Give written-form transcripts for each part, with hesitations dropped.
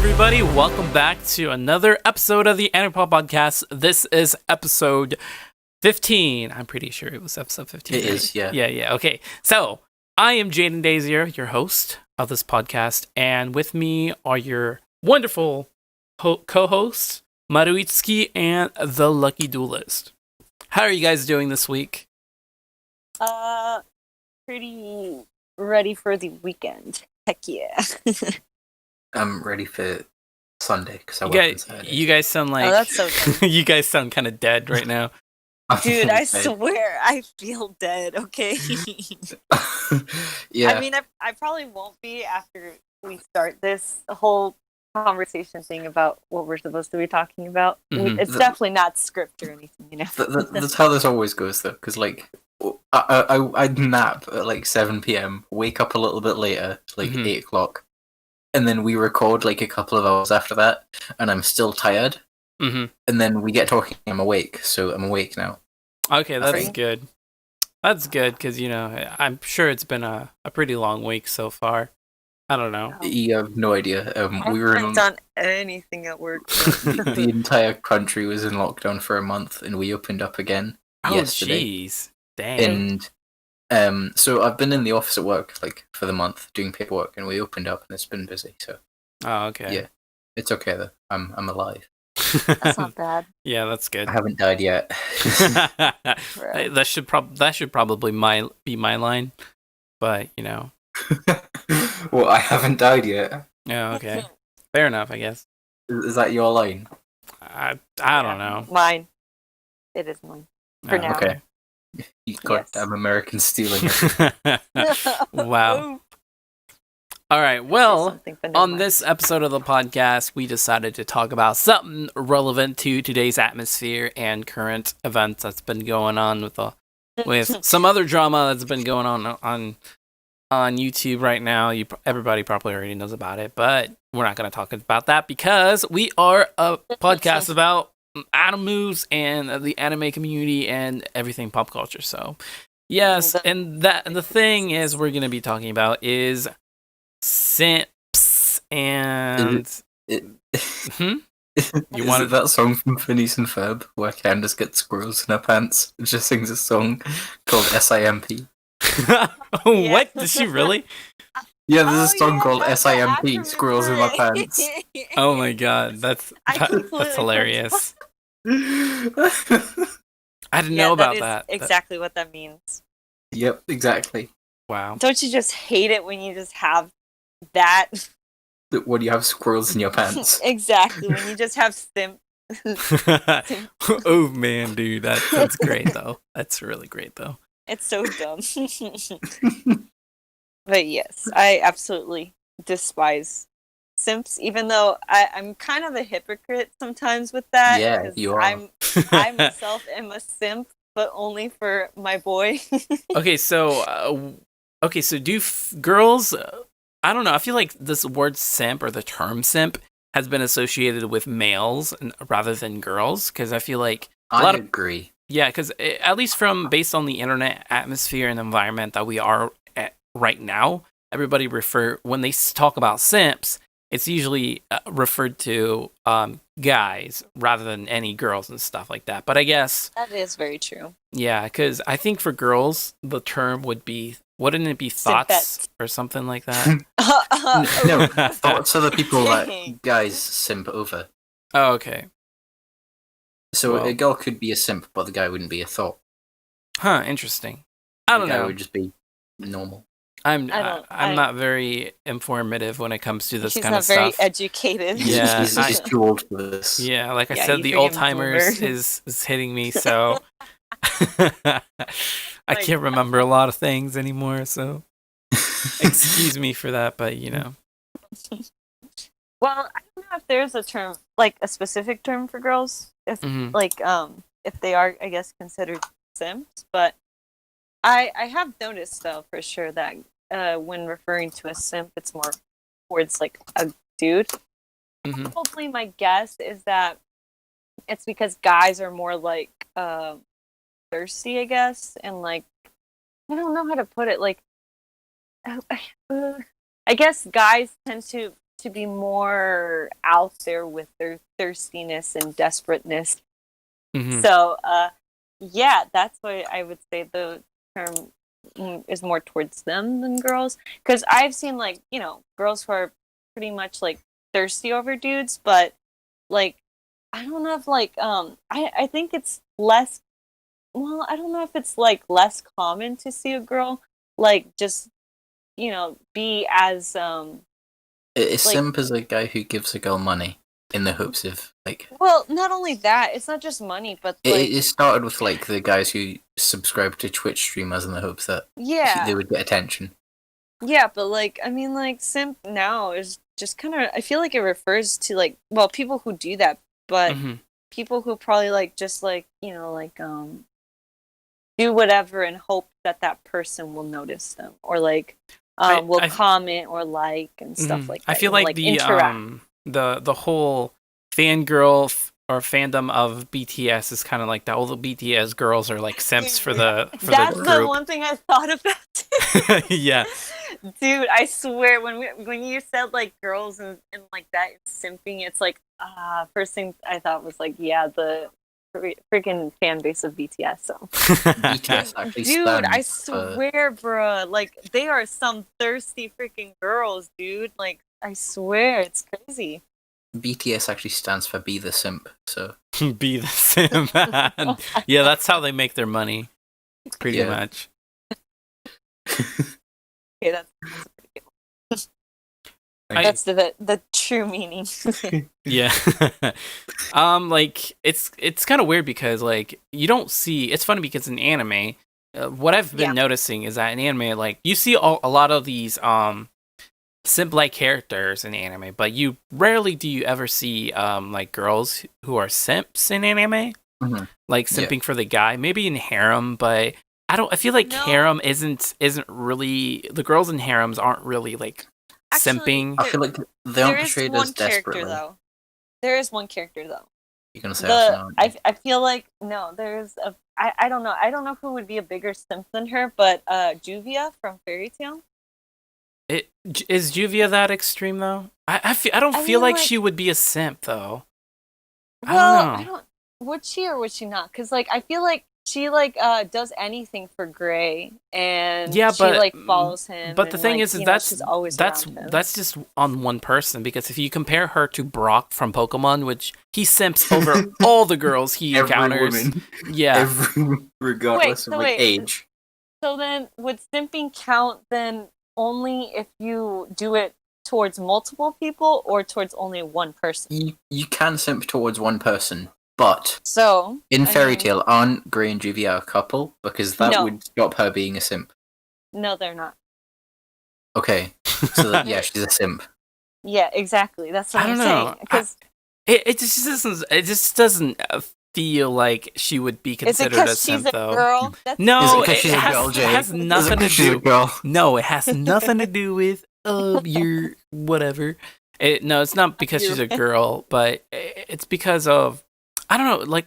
everybody. Welcome back to another episode of the Anipop Podcast. This is episode 15. I'm pretty sure it was episode 15. It is, yeah. Yeah. Okay. So, I am Jaden Dazier, your host of this podcast, and with me are your wonderful co-hosts, Maruitsuki and the Lucky Duelist. How are you guys doing this week? Pretty ready for the weekend. Heck yeah. I'm ready for Sunday because I work on Saturday. You guys sound like that's so good. you guys sound kind of dead right now. Dude, I swear I feel dead, okay? Yeah. I mean, I probably won't be after we start this whole conversation thing about what we're supposed to be talking about. Mhm. It's definitely not script or anything, you know? That's how this always goes, though, because, like, I'd nap at, like, 7 p.m., wake up a little bit later, like, 8 o'clock, and then we record, like, a couple of hours after that, and I'm still tired, and then we get talking, I'm awake, so I'm awake now. Okay, that's good. That's good, because, you know, I'm sure it's been a pretty long week so far. I don't know. You have no idea. I haven't done anything at work. The entire country was in lockdown for a month, and we opened up again yesterday. Jeez. Dang. And so I've been in the office at work, like, for the month, doing paperwork, and we opened up, and it's been busy, so... Oh, okay. Yeah. It's okay, though. I'm alive. That's not bad. Yeah, that's good. I haven't died yet. That should probably be my line, but you know. Well, I haven't died yet. Yeah, okay. Fair enough, I guess. Is that your line? I don't know. Mine. It is mine. For now. Okay. You goddamn American stealing it. Wow. All right, well, on this episode of the podcast, we decided to talk about something relevant to today's atmosphere and current events that's been going on with some other drama that's been going on YouTube right now. Everybody probably already knows about it, but we're not going to talk about that because we are a podcast about animes and the anime community and everything pop culture. So, yes, and the thing is we're going to be talking about is simps and You wanted that song from Phineas and Ferb where Candace gets squirrels in her pants and just sings a song called SIMP? What? Did she really? Yeah, there's a song called SIMP, Squirrels in My Pants. Oh my god, that's hilarious. I didn't know about that. Exactly what that means. Yep, exactly. Wow. Don't you just hate it when you just have that? When you have squirrels in your pants. Exactly, when you just have simp. Oh man, dude, that's great though. That's really great though. It's so dumb. But yes, I absolutely despise simps, even though I'm kind of a hypocrite sometimes with that. Yeah, you are. I myself am a simp, but only for my boy. Okay, so do girls... I don't know. I feel like this word simp or the term simp has been associated with males rather than girls, because I feel like I agree. Yeah, because at least based on the internet atmosphere and environment that we are at right now, everybody when they talk about simps, it's usually referred to guys rather than any girls and stuff like that. But I guess that is very true. Yeah, because I think for girls the term wouldn't it be thoughts or something like that? No, thoughts are the people that guys simp over. Oh, okay. So a girl could be a simp, but the guy wouldn't be a thought. Huh, interesting. I don't know. The guy would just be normal. I'm not very informative when it comes to this kind of stuff. He's not very educated. Yeah, he's too old for this. Yeah, like I said, the old timers is hitting me, so I can't remember a lot of things anymore. So excuse me for that, but you know. Well, I don't know if there's a term, like a specific term for girls, if if they are, I guess, considered simps, but I have noticed though for sure that when referring to a simp, it's more towards like a dude. Probably my guess is that it's because guys are more like thirsty, I guess, and like I don't know how to put it. Like I guess guys tend to to be more out there with their thirstiness and desperateness. So, yeah, that's why I would say the term is more towards them than girls. Because I've seen, like, you know, girls who are pretty much, like, thirsty over dudes, but, like, I don't know if, like, I think it's less, well, I don't know if it's, like, less common to see a girl, like, just, you know, be as, A like, simp is a guy who gives a girl money in the hopes of, like... Well, not only that, it's not just money, but, like... It started with, like, the guys who subscribe to Twitch streamers in the hopes that they would get attention. Yeah, but, like, I mean, like, simp now is just kind of... I feel like it refers to, like, well, people who do that, but people who probably, like, just, like, you know, like, do whatever and hope that that person will notice them, or, like, will comment or like and stuff like that. I feel like the whole fangirl or fandom of BTS is kind of like that. All the BTS girls are like simps for the group. That's the one thing I thought about. Yeah, dude, I swear when you said like girls and like that, it's simping. It's like first thing I thought was like, yeah, the freaking fan base of BTS. So BTS actually dude, I swear, bruh, like they are some thirsty freaking girls, dude. Like I swear, it's crazy. BTS actually stands for Be the Simp, so... Be the Simp. Yeah, that's how they make their money, pretty much. Okay, that's pretty good. That's the true meaning. Yeah. Like, it's kind of weird because, like, you don't see... It's funny because in anime, what I've been noticing is that in anime, like, you see a lot of these, simp-like characters in anime, but you rarely do you ever see like girls who are simps in anime, like simping for the guy. Maybe in harem, but I feel like harem isn't really, the girls in harems aren't really like simping. I feel like they aren't portrayed as desperately. Though. There is one character though. You're gonna say I feel like no. There's a I don't know. I don't know who would be a bigger simp than her, but Juvia from Fairy Tail. Is Juvia that extreme though? I don't feel like she would be a simp though. Well, I don't. Would she or would she not? Because like I feel like she like does anything for Gray, and she like follows him. But the thing like, is she's always that's just on one person, because if you compare her to Brock from Pokemon, which he simps over all the girls he encounters, regardless of age. So then, would simping count then only if you do it towards multiple people or towards only one person? You can simp towards one person, but in Fairy Tail, aren't Gray and Juvia a couple? Because that would stop her being a simp. No, they're not. Okay, so she's a simp. Yeah, exactly. That's what I'm saying. Because it just doesn't feel like she would be considered a simp, though. Girl? No, it has nothing to do. No, it has nothing to do with your whatever. No, it's not because she's a girl, but it's because of, I don't know,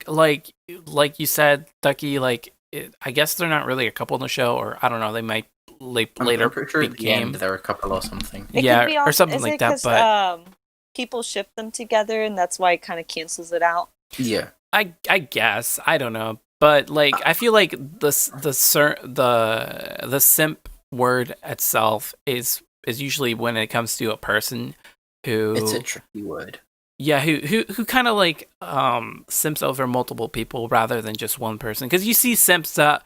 like you said, Ducky. Like I guess they're not really a couple in the show, or I don't know. They might later I'm pretty sure at the end they're a couple or something. Or something like that. But people ship them together, and that's why it kind of cancels it out. Yeah. I guess, I don't know, but like I feel like the simp word itself is usually when it comes to a person who, it's a tricky word. Yeah, who kind of like simps over multiple people rather than just one person, because you see simps that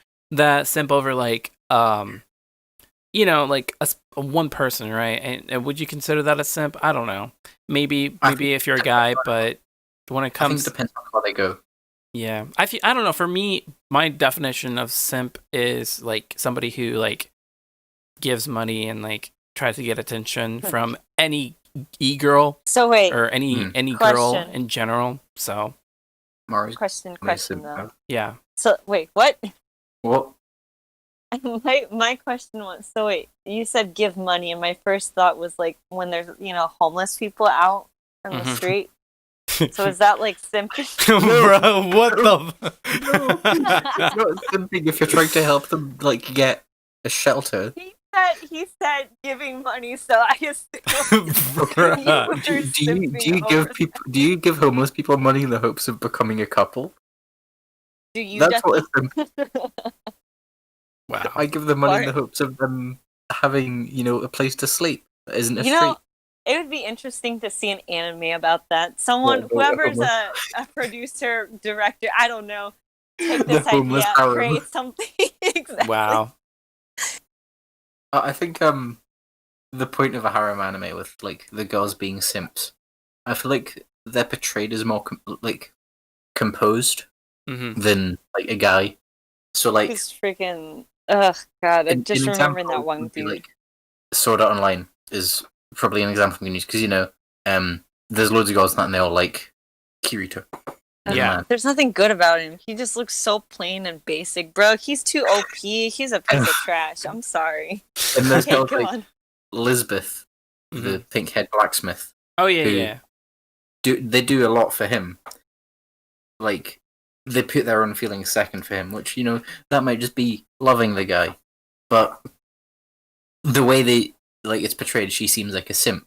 simp over like you know, like a one person, right? And would you consider that a simp? I don't know. Maybe if you're a guy, but when it comes, I think it depends on how they go. Yeah, I don't know. For me, my definition of simp is like somebody who like gives money and like tries to get attention from any e-girl. So wait, or any girl in general. So, Mari's question though. Yeah. So wait, what? What? My question was, so wait, you said give money, and my first thought was like when there's homeless people out on the street. So is that like simping? Bro, what the? No, it's not simping if you're trying to help them like get a shelter. he said giving money, so I assume do you give homeless people money in the hopes of becoming a couple? Do you? That's what it's Wow. I give them money in the hopes of them having, a place to sleep. That isn't a street. It would be interesting to see an anime about that. Whoever's a producer, director, I don't know, take this idea, create something. Exactly. Wow. I think the point of a harem anime with like the girls being simps, I feel like they're portrayed as more composed than like a guy. So like, he's freaking. Ugh, God! I just remembering that one dude. Like, Sword Art Online is probably an example we can use because there's loads of girls in that and they all like Kirito. Yeah, there's nothing good about him. He just looks so plain and basic, bro. He's too OP. He's a piece of trash. I'm sorry. And there's girls like Lisbeth, the pink-haired blacksmith. Oh yeah. They do a lot for him. Like they put their own feelings second for him, which that might just be loving the guy, but the way it's portrayed, she seems like a simp.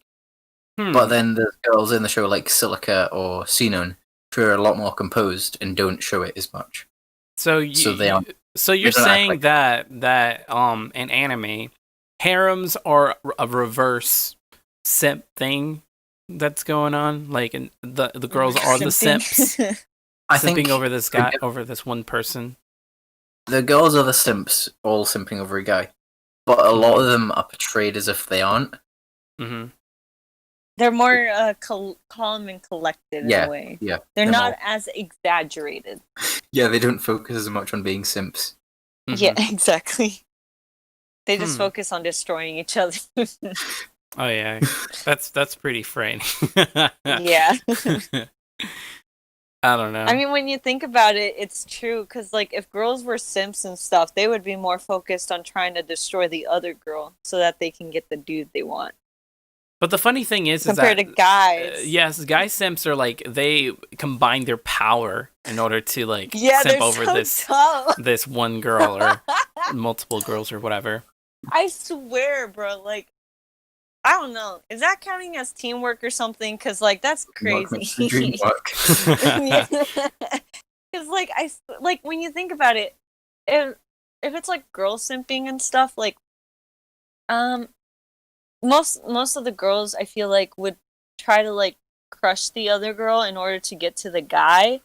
But then there's girls in the show like Silica or Sinon who are a lot more composed and don't show it as much. So you're saying that in anime, harems are a reverse simp thing that's going on? Like, the girls are the simps, simping over this guy, over this one person. The girls are the simps, all simping over a guy, but a lot of them are portrayed as if they aren't. They're more calm and collected in a way. Yeah, they're not as exaggerated. Yeah, they don't focus as much on being simps. Yeah, exactly. They just focus on destroying each other. Oh yeah, that's pretty frightening. Yeah. I don't know. I mean, when you think about it, it's true because, like, if girls were simps and stuff, they would be more focused on trying to destroy the other girl so that they can get the dude they want. But the funny thing is compared to guys, yes, guy simps are like they combine their power in order to like simp over this one girl or multiple girls or whatever. I swear, bro. Like, I don't know. Is that counting as teamwork or something? Because like that's crazy. Because like when you think about it, if it's like girl simping and stuff, like most of the girls I feel like would try to like crush the other girl in order to get to the guy.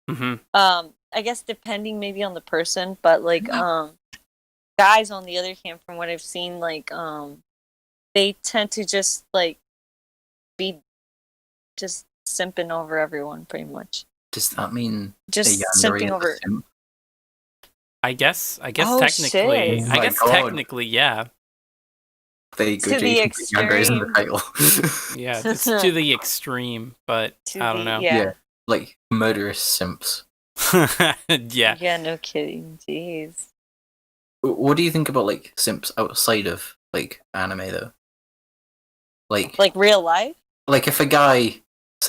I guess depending maybe on the person, but like guys on the other hand, from what I've seen, like they tend to just like be just simping over everyone pretty much. Does that mean just simping over? I guess technically. Shit. I guess technically, yeah. They go to the extreme. In the title. Yeah, it's to the extreme, but I don't know. Yeah, like murderous simps. Yeah. Yeah, no kidding. Jeez. What do you think about like simps outside of like anime though? Like real life? Like if a guy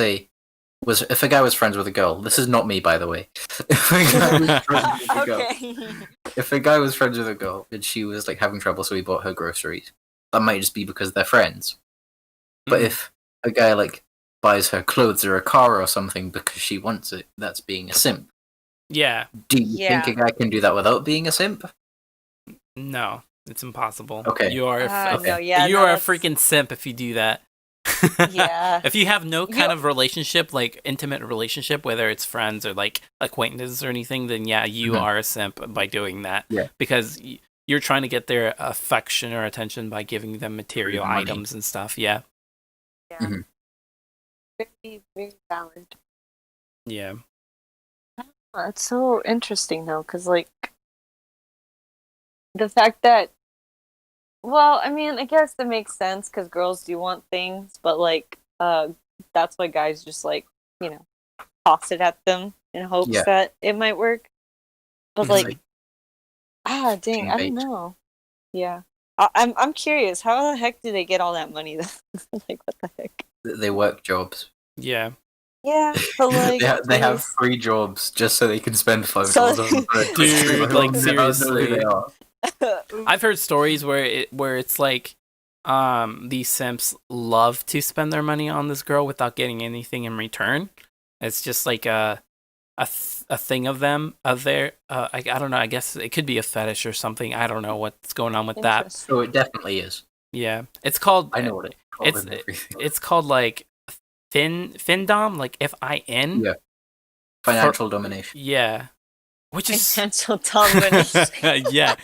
if a guy was friends with a girl, this is not me by the way. If a guy was friends with a girl and she was like having trouble, so he bought her groceries, that might just be because they're friends. But if a guy like buys her clothes or a car or something because she wants it, that's being a simp. Yeah. Do you think a guy can do that without being a simp? No, it's impossible. Okay. You are a freaking simp if you do that. Yeah. If you have no kind of relationship, like intimate relationship, whether it's friends or like acquaintances or anything, then yeah, you are a simp by doing that. Yeah. Because you're trying to get their affection or attention by giving them material items and stuff. Yeah. Yeah. Very, very valid. Yeah. It's so interesting though, because like the fact that, well, I mean, I guess it makes sense because girls do want things, but like that's why guys just like toss it at them in hopes that it might work. But like dang, I don't know. Yeah, I'm curious. How the heck do they get all that money though? Like, what the heck? They work jobs. Yeah. Yeah, but like they have 3 jobs just so they can spend $5 on bread. Dude, like seriously. I've heard stories where it's like these simps love to spend their money on this girl without getting anything in return. It's just like a thing of them of their I don't know, I guess it could be a fetish or something. I don't know what's going on with that. Oh, it definitely is. Yeah. It's called I know what it's called. It's called like Findom, like FIN. Yeah. Financial domination. Yeah. Which is financial domination. Yeah.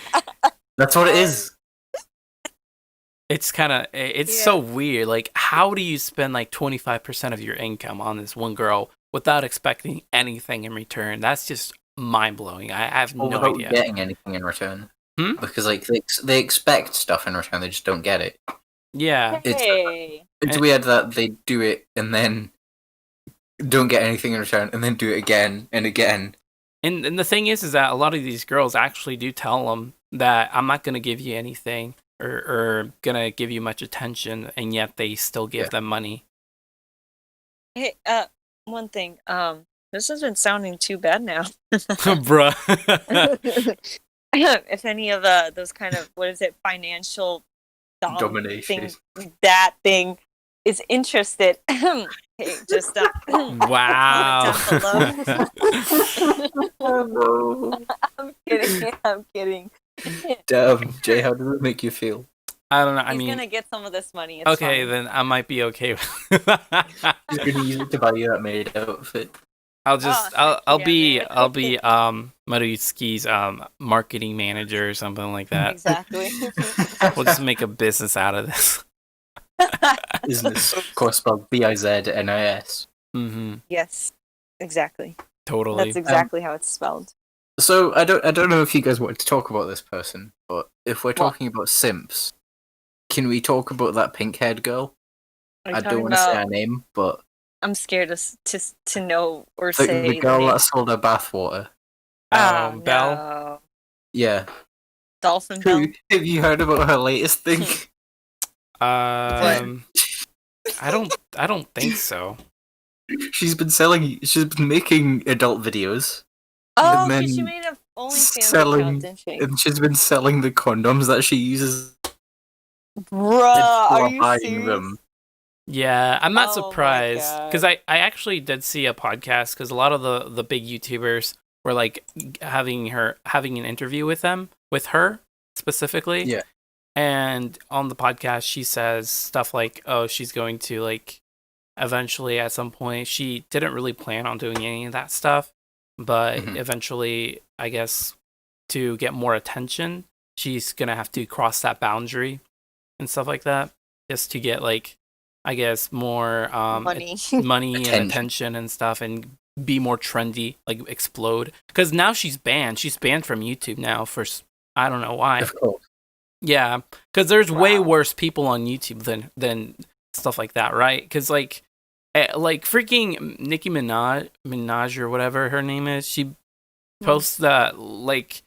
That's what it is. It's kind of so weird. Like, how do you spend like 25% of your income on this one girl without expecting anything in return? That's just mind blowing. I have no idea. Getting anything in return. Because like they expect stuff in return, they just don't get it. Yeah. It's weird that they do it and then don't get anything in return, and then do it again and again. And the thing is that a lot of these girls actually do tell them that I'm not going to give you anything or going to give you much attention, and yet they still give them money. Hey, one thing. This hasn't sounding too bad now. Bruh. If any of those kind of, what is it, financial domination that thing is interested, hey, just wow. I'm kidding. Damn, Jay, how does it make you feel? I don't know. He's gonna get some of this money. It's okay, fine. then I might be okay with He's gonna use it to buy you that maid outfit. I'll be Marutsuki's marketing manager or something like that. Exactly. We'll just make a business out of this. Business, of course, spelled BIZNIS. Mm-hmm. Yes, exactly. Totally. That's exactly how it's spelled. So I don't know if you guys wanted to talk about this person, but if we're talking about simps, can we talk about that pink-haired girl? I don't want to say her name, but I'm scared to know or say the girl that sold her bathwater. Belle. No. Yeah. Dolphin Belle. Have you heard about her latest thing? I don't think so. She's been making adult videos. Oh, she made a OnlyFans account, didn't she? And she's been selling the condoms that she uses. Bruh, are you serious? Them. Yeah, I'm not surprised because I actually did see a podcast because a lot of the big YouTubers were like having an interview with her specifically. Yeah. And on the podcast, she says stuff like, "Oh, she's going to like eventually at some point." She didn't really plan on doing any of that stuff, but eventually, I guess, to get more attention, she's gonna have to cross that boundary and stuff like that, just to get like, I guess, more money and attention and stuff, and be more trendy, like explode. Because now she's banned. She's banned from YouTube now for I don't know why. Of course. Yeah, because there's way worse people on YouTube than stuff like that, right? Because like freaking Nicki Minaj or whatever her name is, she posts like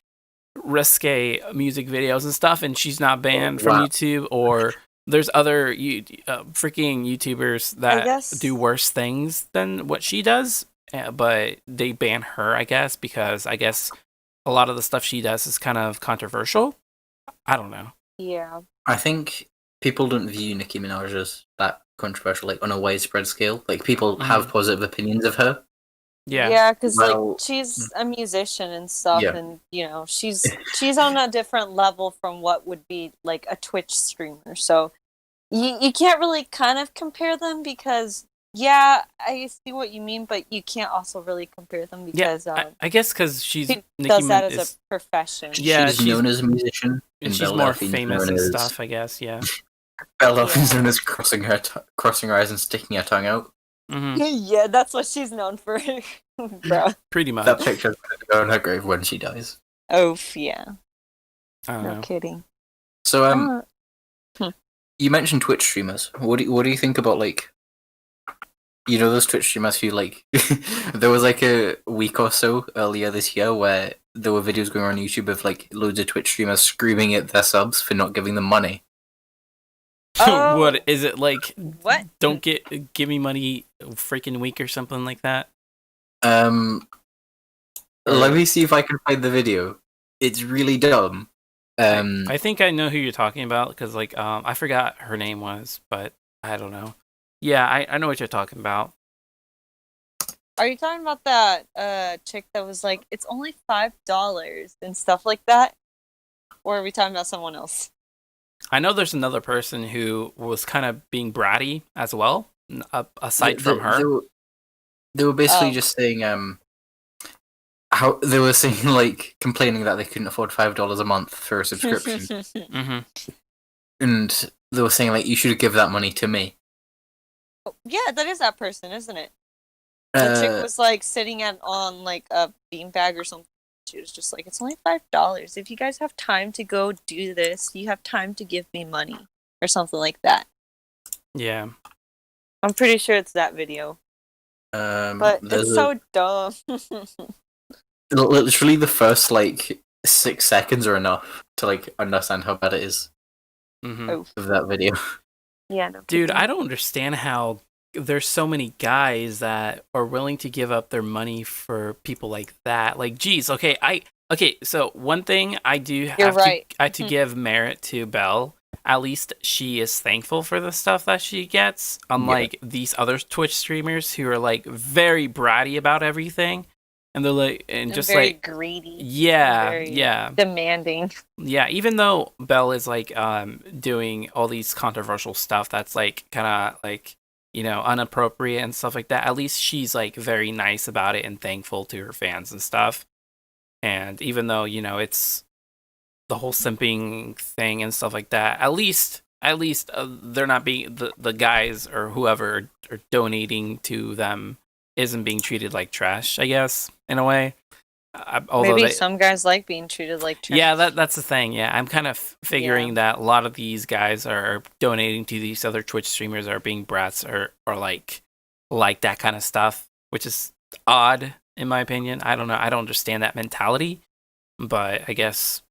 risque music videos and stuff, and she's not banned from YouTube. Or there's other freaking YouTubers that do worse things than what she does, but they ban her, I guess, because I guess a lot of the stuff she does is kind of controversial. I don't know. Yeah. I think people don't view Nicki Minaj as that controversial, like on a widespread scale. Like people have positive opinions of her. Yeah. Yeah, because like she's a musician and stuff, and you know she's on a different level from what would be like a Twitch streamer. So you can't really kind of compare them because I see what you mean, but you can't also really compare them because I guess because she does that as a profession. Yeah, she's known as a musician, and she's more famous and stuff. I guess, yeah. Bella is known as crossing her eyes and sticking her tongue out. Mm-hmm. Yeah, that's what she's known for, bro. Pretty much. That picture's going to go on her grave when she dies. Oh yeah. No kidding. So you mentioned Twitch streamers. What do you think about like? You know those Twitch streamers who like there was like a week or so earlier this year where there were videos going on YouTube of like loads of Twitch streamers screaming at their subs for not giving them money. Oh, what is it like? What? Don't give me money freaking week or something like that? Let me see if I can find the video. It's really dumb. I think I know who you're talking about because like I forgot her name was, but I don't know. Yeah, I know what you're talking about. Are you talking about that chick that was like, it's only $5 and stuff like that? Or are we talking about someone else? I know there's another person who was kind of being bratty as well, aside from her. They were basically just saying how they were saying like complaining that they couldn't afford $5 a month for a subscription. Mm-hmm. And they were saying like you should give that money to me. Oh, yeah, that is that person, isn't it? The chick was like sitting on like a beanbag or something. She was just like, it's only $5. If you guys have time to go do this, you have time to give me money or something like that. Yeah. I'm pretty sure it's that video. But it's so dumb. Literally the first like 6 seconds are enough to like understand how bad it is of that video. Yeah, no. Dude, I don't understand how there's so many guys that are willing to give up their money for people like that. Like, geez, okay, so one thing I do have to give merit to Belle. At least she is thankful for the stuff that she gets, unlike these other Twitch streamers who are like very bratty about everything, and they're like, and just very like greedy. Yeah, demanding. Yeah, even though Belle is like doing all these controversial stuff that's like kind of like, you know, inappropriate and stuff like that, at least she's like very nice about it and thankful to her fans and stuff. And even though, you know, it's the whole simping thing and stuff like that, at least they're not being the guys or whoever are donating to them isn't being treated like trash, I guess, in a way. Maybe some guys like being treated like trash. Yeah, that's the thing. Yeah, I'm kind of figuring that a lot of these guys are donating to these other Twitch streamers are being brats or like that kind of stuff, which is odd in my opinion. I don't know. I don't understand that mentality, but I guess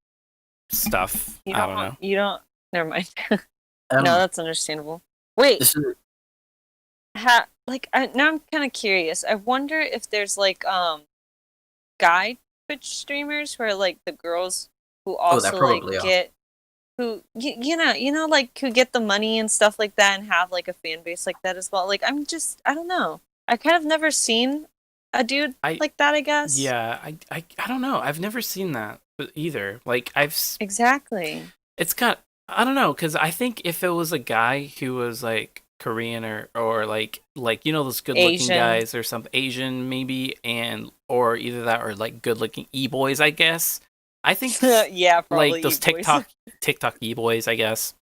stuff. I don't know. You don't. Never mind. No, that's understandable. Wait. Now I'm kind of curious. I wonder if there's like guy Twitch streamers where like the girls who also like get who you know like who get the money and stuff like that and have like a fan base like that as well. Like I don't know. I kind of never seen a dude like that, I guess. Yeah, I don't know. I've never seen that either. Like exactly. It's I don't know, because I think if it was a guy who was like Korean or like you know those good looking guys or some Asian maybe or either that or like good looking e-boys, I guess. I think yeah, probably like those TikTok e-boys, I guess.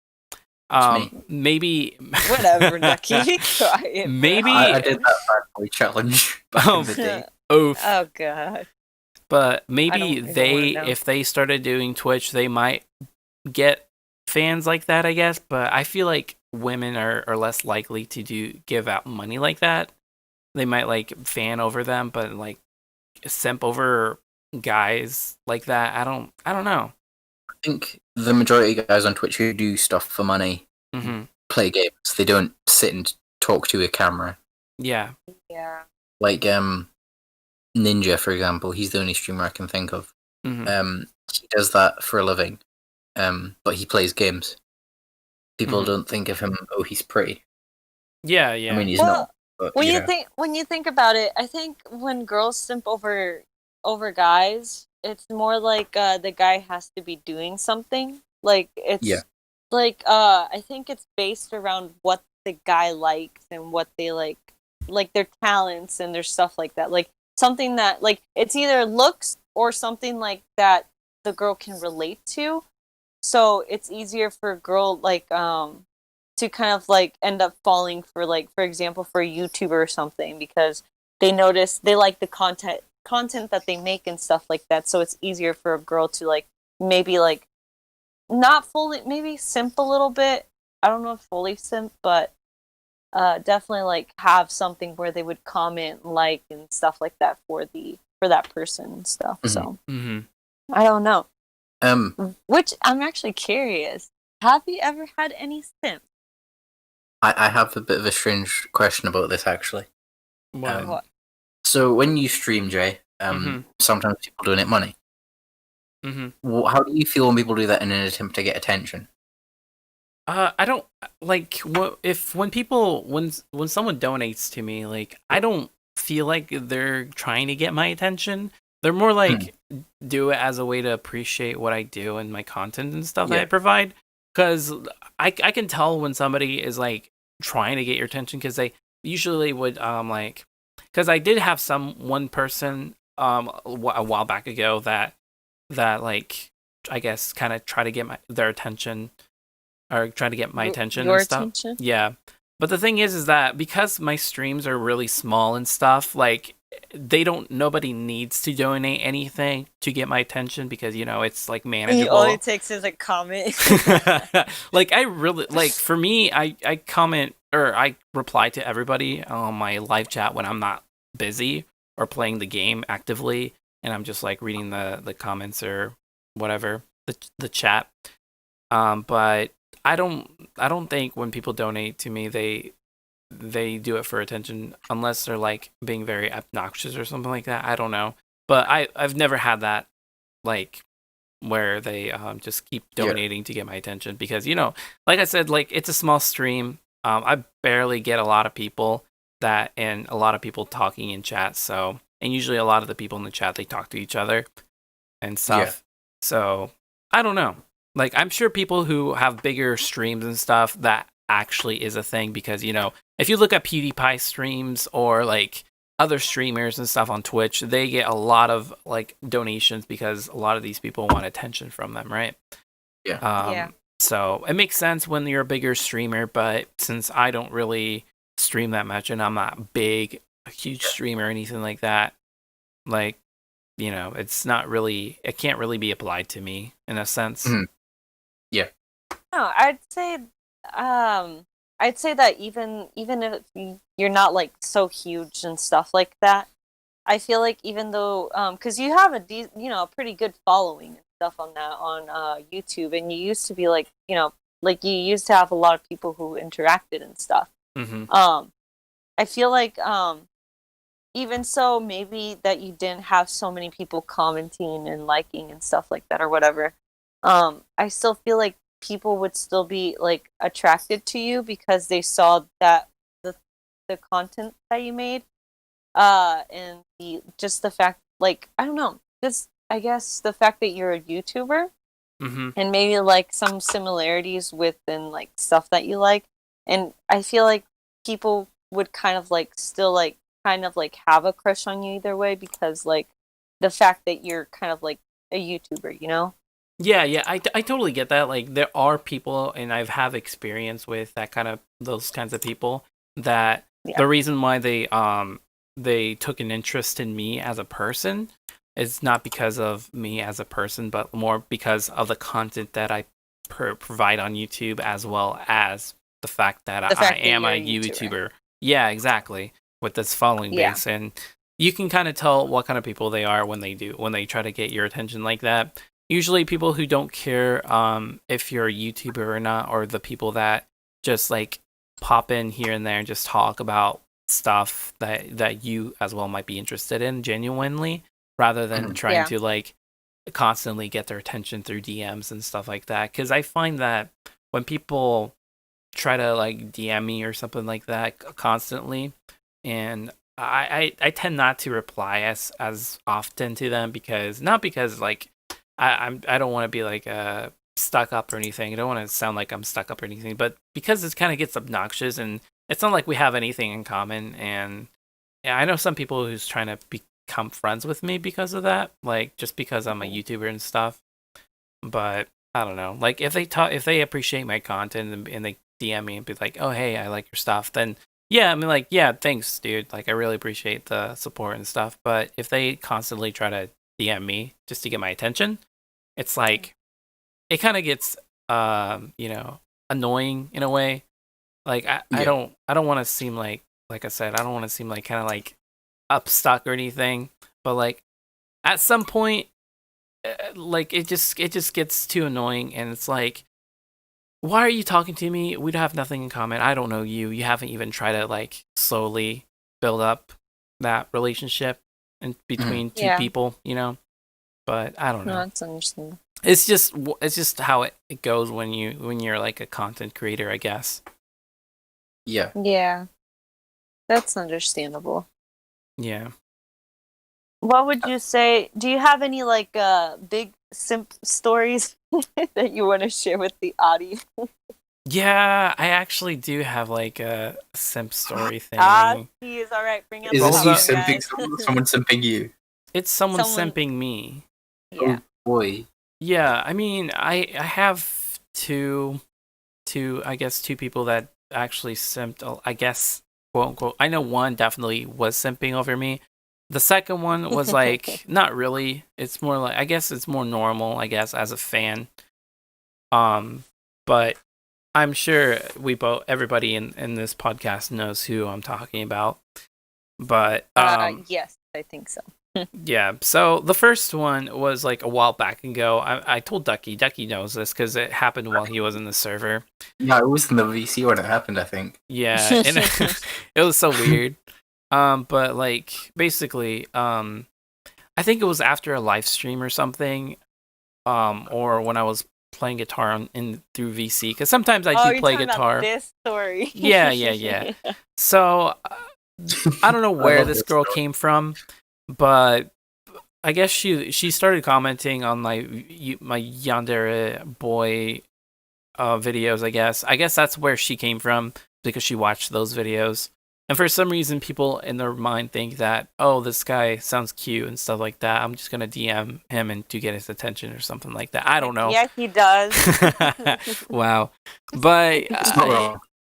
Maybe whatever, Ducky. Maybe I did that bad boy challenge back in the day. Oh god. But maybe if they started doing Twitch, they might get fans like that, I guess. But I feel like women are less likely to give out money like that. They might like fan over them, but like simp over guys like that. I don't know. I think the majority of guys on Twitch who do stuff for money play games. They don't sit and talk to a camera. Yeah. Yeah. Like Ninja, for example, he's the only streamer I can think of. He does that for a living, but he plays games. People don't think of him. Oh, he's pretty. Yeah. I mean, he's not. But, when you think about it, I think when girls simp over guys, it's more like the guy has to be doing something. Like it's like I think it's based around what the guy likes and what they like their talents and their stuff like that. Like something that like it's either looks or something like that the girl can relate to. So it's easier for a girl like to kind of like end up falling for like, for example, for a YouTuber or something, because they notice they like the content that they make and stuff like that. So it's easier for a girl to like maybe like not fully, maybe simp a little bit. I don't know if fully simp, but definitely like have something where they would comment, like, and stuff like that for that person and stuff. So I don't know. Which I'm actually curious. Have you ever had any simps? I have a bit of a strange question about this actually. What? So when you stream, Jay, sometimes people donate money. How do you feel when people do that in an attempt to get attention? I don't like when someone donates to me, like I don't feel like they're trying to get my attention. They're more like do it as a way to appreciate what I do and my content and stuff that I provide. Because I can tell when somebody is like trying to get your attention, because they usually would like, because I did have one person a while back ago that like I guess kind of try to get their attention, or try to get my attention your and stuff. Attention? Yeah. But the thing is that because my streams are really small and stuff, like nobody needs to donate anything to get my attention, because it's like manageable. All it takes is a comment. Like I really like, for me, I comment, or I reply to everybody on my live chat when I'm not busy or playing the game actively, and I'm just like reading the comments or whatever, the chat. But I don't think when people donate to me, they do it for attention, unless they're like being very obnoxious or something like that. I don't know, but I've never had that, like, where they just keep donating to get my attention, because like I said, like, it's a small stream. I barely get a lot of people and a lot of people talking in chat. So, and usually a lot of the people in the chat, they talk to each other and stuff. So I don't know. Like, I'm sure people who have bigger streams and stuff, that actually is a thing, because if you look at PewDiePie streams or like other streamers and stuff on Twitch, they get a lot of like donations, because a lot of these people want attention from them, right? Yeah. So it makes sense when you're a bigger streamer, but since I don't really stream that much, and I'm not a huge streamer or anything like that, like, it's not really, it can't really be applied to me in a sense. Yeah. No, I'd say that even if you're not like so huge and stuff like that, I feel like even though because you have a pretty good following and stuff on YouTube, and you used to be like like you used to have a lot of people who interacted and stuff. I feel like even so, maybe that you didn't have so many people commenting and liking and stuff like that or whatever, I still feel like people would still be like attracted to you, because they saw that the content that you made, and the fact, like, I don't know, just I guess the fact that you're a YouTuber, and maybe like some similarities within like stuff that you like, and I feel like people would kind of like still like kind of like have a crush on you either way, because like the fact that you're kind of like a YouTuber. Yeah, I totally get that. Like, there are people, and I've have experience with those kinds of people, that the reason why they took an interest in me as a person is not because of me as a person, but more because of the content that I provide on YouTube, as well as the fact that I am a YouTuber. Yeah, exactly. With this following base, and you can kind of tell what kind of people they are when they try to get your attention like that. Usually people who don't care if you're a YouTuber or not, or the people that just like pop in here and there and just talk about stuff that you as well might be interested in genuinely, rather than trying to like constantly get their attention through DMs and stuff like that. Because I find that when people try to like DM me or something like that constantly, and I tend not to reply as often to them, because like I don't want to be like stuck up or anything. I don't want to sound like I'm stuck up or anything, but because it kind of gets obnoxious, and it's not like we have anything in common. And I know some people who's trying to become friends with me because of that, like just because I'm a YouTuber and stuff. But I don't know, like if they appreciate my content and they DM me and be like, oh hey, I like your stuff, then yeah, I mean, like, yeah, thanks, dude. Like, I really appreciate the support and stuff. But if they constantly try to DM me just to get my attention, it's like, it kind of gets, annoying in a way. Like, I don't want to seem like I said, I don't want to seem like kind of like upstuck or anything. But like, at some point, like it just gets too annoying, and it's like, why are you talking to me? We have nothing in common. I don't know you. You haven't even tried to like slowly build up that relationship in between two people, but I don't know. No, that's understandable. It's just how it goes when you're like a content creator, I guess. Yeah. Yeah. That's understandable. Yeah. What would you say? Do you have any like big simp stories that you want to share with the audience? Yeah, I actually do have like a simp story thing. He is all right. Bring up. Is this you guys. simping someone simping you? It's someone simping me. Yeah. Oh boy. Yeah, I mean, I have two people that actually simped. I guess, quote unquote. I know one definitely was simping over me. The second one was like not really. It's more like, I guess it's more normal, I guess, as a fan. But I'm sure everybody in this podcast knows who I'm talking about. But yes, I think so. yeah, so the first one was like a while back ago. I told Ducky. Ducky knows this because it happened while he was in the server. Yeah, I was in the VC when it happened, I think. Yeah, and it was so weird. But like basically, I think it was after a live stream or something, or when I was playing guitar through VC, because sometimes I do play guitar. About this story. Yeah. So I don't know where this girl came from, but I guess she started commenting on my yandere boy videos. I guess that's where she came from, because she watched those videos. And for some reason, people in their mind think that, oh, this guy sounds cute and stuff like that. I'm just going to DM him and to get his attention or something like that. I don't know. Yeah, he does. Wow. But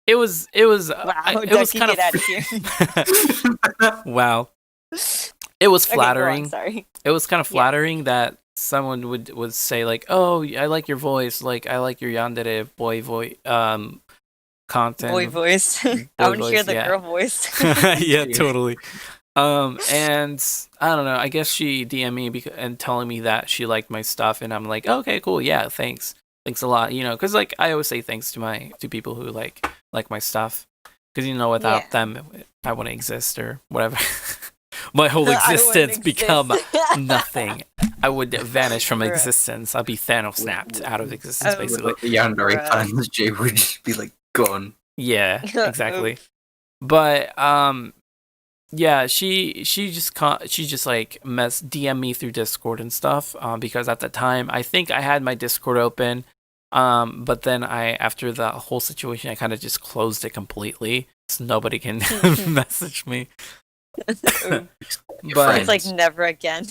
it was kind of wow. It was flattering. Okay, sorry. It was kind of flattering that someone would say like, "Oh, I like your voice. Like, I like your yandere boy voice content." Boy voice. I want to hear the girl voice. Yeah, totally. And I don't know. I guess she DM'd me and telling me that she liked my stuff, and I'm like, okay, cool, yeah, thanks a lot. Because like I always say thanks to people who like my stuff, because without them, I wouldn't exist or whatever. My whole existence become nothing. I would vanish from existence. I'd be Thanos snapped out of existence, basically. The yandere fans, Jay would just be like gone. Yeah, exactly. But yeah, she just like DM me through Discord and stuff, because at the time I think I had my Discord open, but then after the whole situation, I kind of just closed it completely, so nobody can message me. But it's like never again.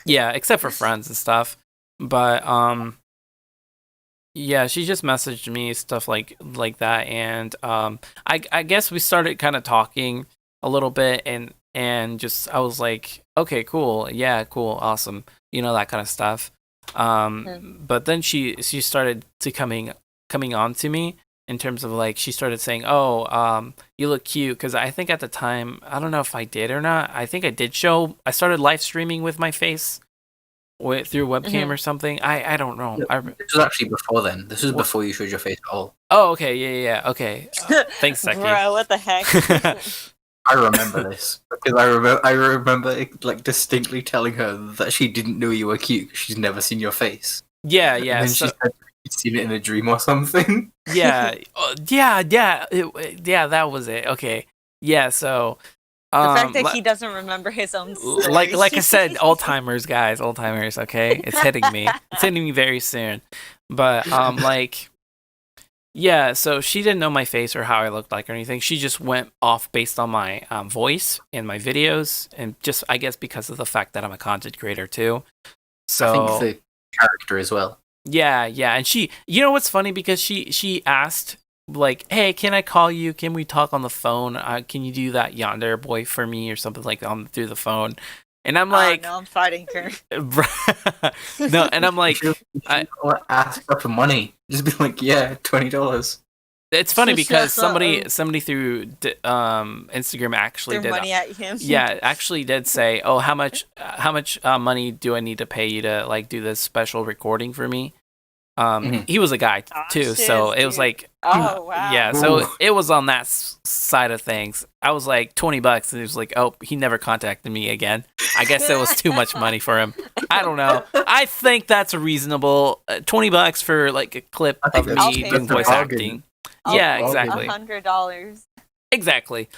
Yeah, except for friends and stuff. But yeah, she just messaged me stuff like that, and I guess we started kind of talking a little bit, and just I was like, okay, cool, yeah, cool, awesome, that kind of stuff. But then she started to coming on to me in terms of like, she started saying, oh, you look cute, because I think at the time, I don't know if I did or not, I think I started live streaming with my face through webcam or something. I don't know. This was actually before then. This was before you showed your face at all. Oh, okay, yeah, okay. Thanks, Seki. Bro, what the heck? I remember this because I remember like distinctly telling her that she didn't know you were cute because she's never seen your face. Yeah. And then she said you'd seen it in a dream or something. Yeah, that was it. Okay, yeah. So the fact that he doesn't remember his own story. Like I said, Alzheimer's, guys, Alzheimer's. Okay, it's hitting me. It's hitting me very soon. But yeah. So she didn't know my face or how I looked like or anything. She just went off based on my voice and my videos, and just I guess because of the fact that I'm a content creator too. So I think the character as well. Yeah, and she, what's funny, because she asked like, hey, can I call you? Can we talk on the phone? Can you do that yonder boy for me or something like through the phone? And I'm like, no, I'm fighting her. No, and I'm like, I ask her for money. Just be like, yeah, $20. It's funny because somebody through Instagram actually threw did money at him. Yeah, actually did say, oh, how much money do I need to pay you to like do this special recording for me? He was a guy too, so it was like, oh wow, yeah. So it was on that side of things. I was like $20, and he was like, oh, he never contacted me again. I guess it was too much money for him. I don't know. I think that's reasonable. $20 for like a clip of me doing voice acting. Yeah, exactly. $100. Exactly.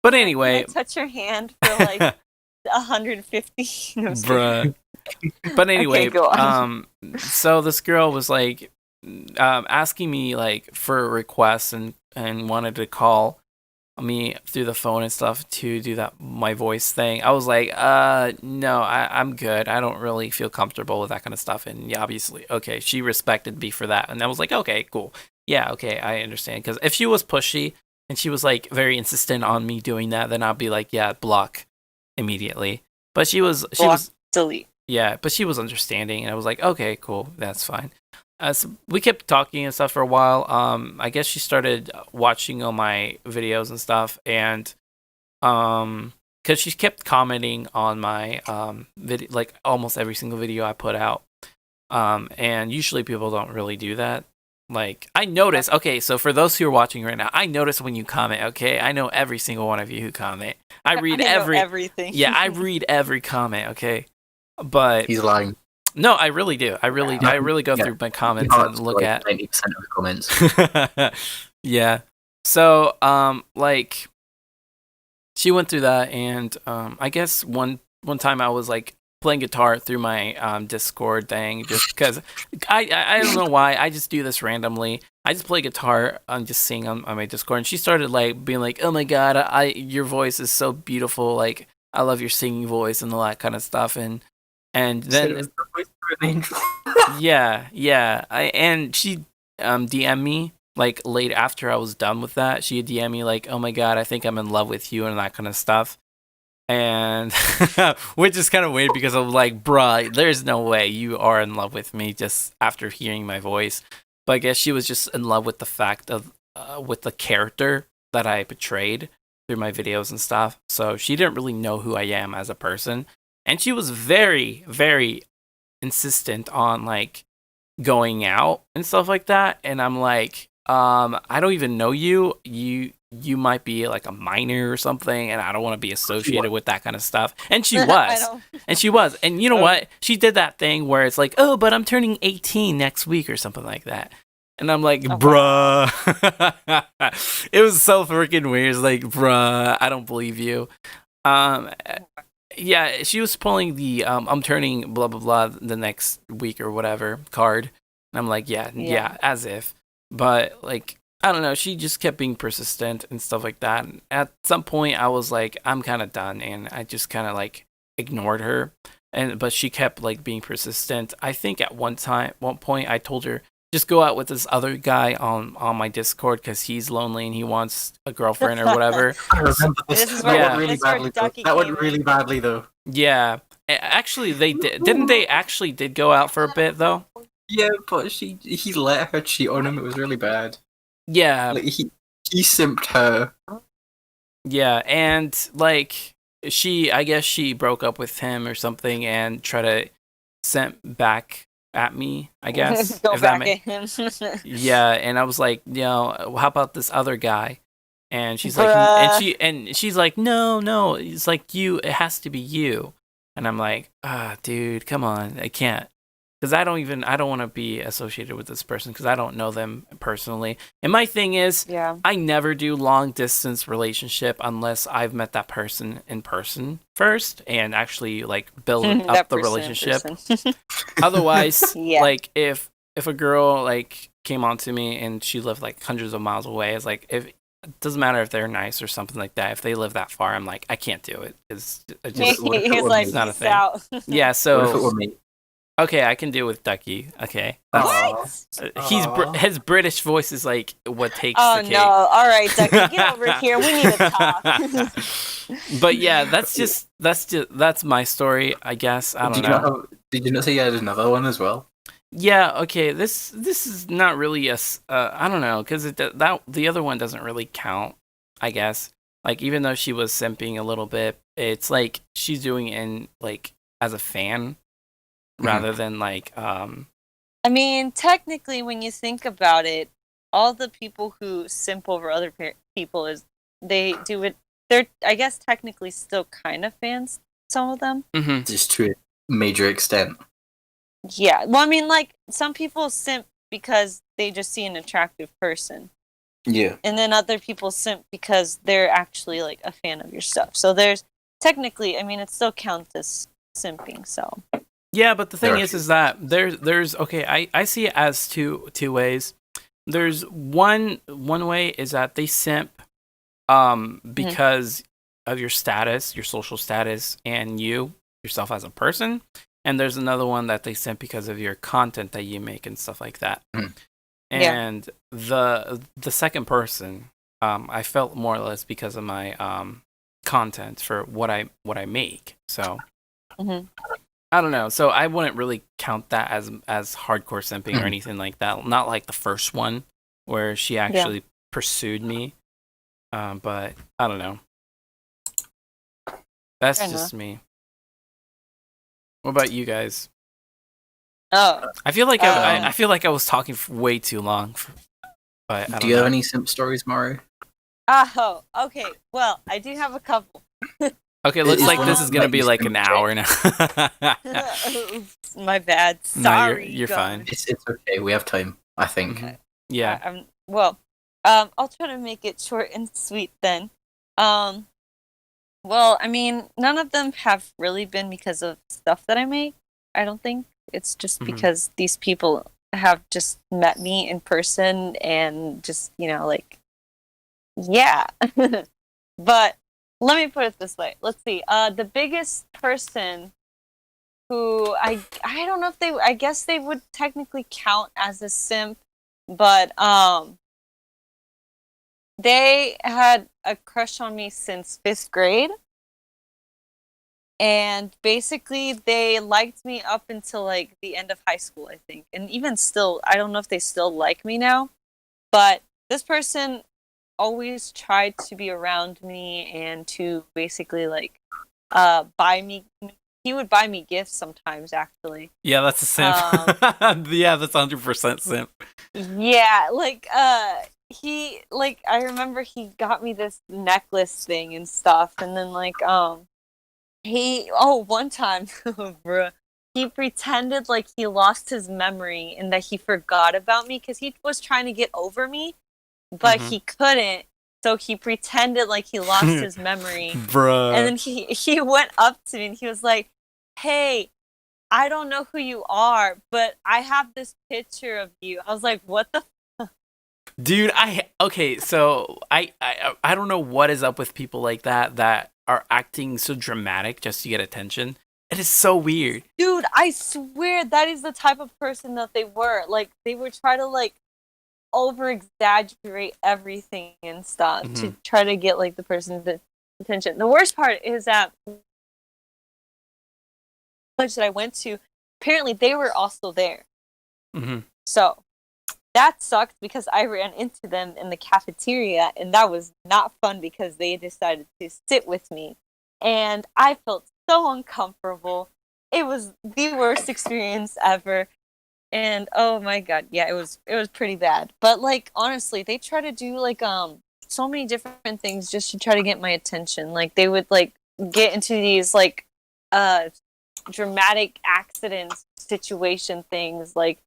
But anyway, can I touch your hand for like 150. No, bruh. But anyway, okay, so this girl was like asking me like for requests and wanted to call me through the phone and stuff to do that my voice thing. I was like, no, I'm good. I don't really feel comfortable with that kind of stuff. And yeah, obviously, okay, she respected me for that, and I was like, okay, cool, yeah, okay, I understand. Because if she was pushy and she was like very insistent on me doing that, then I'd be like, yeah, block immediately. But she was delete. Yeah, but she was understanding, and I was like, okay, cool, that's fine. So we kept talking and stuff for a while. I guess she started watching all my videos and stuff, and because she kept commenting on my video, like almost every single video I put out. And usually people don't really do that. Like, I notice, okay, so for those who are watching right now, I notice when you comment, okay? I know every single one of you who comment. I read everything. Yeah, I read every comment, okay? But he's lying. No, I really do. I really go through my comments and look at 90% of the comments. Yeah. So, like, she went through that, and I guess one time I was like playing guitar through my Dscord thing, just because I don't know why, I just do this randomly. I just play guitar and just sing on my Dscord, and she started like being like, "Oh my god, your voice is so beautiful. Like, I love your singing voice and all that kind of stuff." And then yeah, and she DM'd me like late after I was done with that. She DM'd me like, "Oh my god, I think I'm in love with you," and that kind of stuff. And which is kind of weird because I'm like, bruh, there's no way you are in love with me just after hearing my voice. But I guess she was just in love with the fact of with the character that I portrayed through my videos and stuff. So she didn't really know who I am as a person. And she was very, very insistent on like going out and stuff like that. And I'm like, I don't even know you. You might be like a minor or something, and I don't want to be associated with that kind of stuff. And she was. And you know what? She did that thing where it's like, oh, but I'm turning 18 next week or something like that. And I'm like, bruh. It was so freaking weird. It's like, bruh, I don't believe you. Yeah, she was pulling the I'm turning blah blah blah the next week or whatever card. And I'm like, yeah, as if. But like, I don't know, she just kept being persistent and stuff like that. And at some point I was like, I'm kind of done, and I just kind of like ignored her. But she kept like being persistent. I think at one point I told her, just go out with this other guy on my Dscord because he's lonely and he wants a girlfriend or whatever. I remember this. That went really badly though. Yeah, actually they did. Didn't they actually did go out for a bit though? Yeah, but he let her cheat on him. It was really bad. Yeah, like, he simped her. Yeah, and like I guess she broke up with him or something and tried to send back at me, I guess. Go back at him. Yeah, and I was like, how about this other guy? And she's like, and she's like, no, it's like you. It has to be you. And I'm like, dude, come on, I can't, because I don't want to be associated with this person because I don't know them personally. And my thing is, I never do long distance relationship unless I've met that person in person first and actually like build up the relationship. Otherwise, like if a girl like came on to me and she lived like hundreds of miles away, it's like, if it doesn't matter if they're nice or something like that. If they live that far, I'm like, I can't do it. It's just like, not a thing. Out. Yeah, so what if it were me? Okay, I can deal with Ducky. Okay. What? His British voice is like what takes the cake. Oh no! All right, Ducky, get over here. We need to talk. But yeah, that's my story, I guess. I don't know. Did you not say you had another one as well? Yeah. Okay. This is not really I don't know, because the other one doesn't really count, I guess. Like, even though she was simping a little bit, it's like she's doing it in like as a fan. Rather than like I mean, technically, when you think about it, all the people who simp over other people they do it. They're, I guess, technically still kind of fans. Some of them, just to a major extent. Yeah, well, I mean, like some people simp because they just see an attractive person. Yeah. And then other people simp because they're actually like a fan of your stuff. So there's technically, I mean, it still counts as simping. So. Yeah, but the thing is that there's okay. I see it as two ways. There's one way is that they simp, because of your status, your social status, and yourself as a person. And there's another one that they simp because of your content that you make and stuff like that. And the second person, I felt more or less because of my content for what I make. So. I don't know. So I wouldn't really count that as hardcore simping or anything like that. Not like the first one where she actually pursued me. But I don't know. That's just me. What about you guys? Oh, I feel like I feel like I was talking for way too long. But I don't do you have any simp stories, Maru? Oh, okay. Well, I do have a couple. Okay, looks like this is gonna be like an hour now. My bad. Sorry. No, you're fine. It's okay. We have time, I think. Yeah. I'll try to make it short and sweet then. Well, I mean, none of them have really been because of stuff that I make. I don't think it's just because these people have just met me in person and just, like, yeah. But let me put it this way. Let's see. The biggest person who I don't know if I guess they would technically count as a simp, but they had a crush on me since 5th grade. And basically they liked me up until like the end of high school, I think. And even still, I don't know if they still like me now, but this person always tried to be around me and to basically like buy me. He would buy me gifts sometimes, actually. Yeah, that's a simp. Yeah, that's 100% simp. Yeah, like he, like, I remember he got me this necklace thing and stuff, and then like one time, bruh, he pretended like he lost his memory and that he forgot about me because he was trying to get over me, but he couldn't. So he pretended like he lost his memory. Bruh. And then he went up to me and he was like, "Hey, I don't know who you are, but I have this picture of you." I was like, "What the fuck?" Dude, so I don't know what is up with people like that are acting so dramatic just to get attention. It is so weird. Dude, I swear that is the type of person that they were. Like, they would try to like over exaggerate everything and stuff to try to get like the person's attention. The worst part is that college that I went to, apparently they were also there. So that sucked because I ran into them in the cafeteria, and that was not fun because they decided to sit with me, and I felt so uncomfortable. It was the worst experience ever. And oh my god, yeah, it was pretty bad. But like honestly, they try to do like so many different things just to try to get my attention. Like they would like get into these like dramatic accidents situation things, like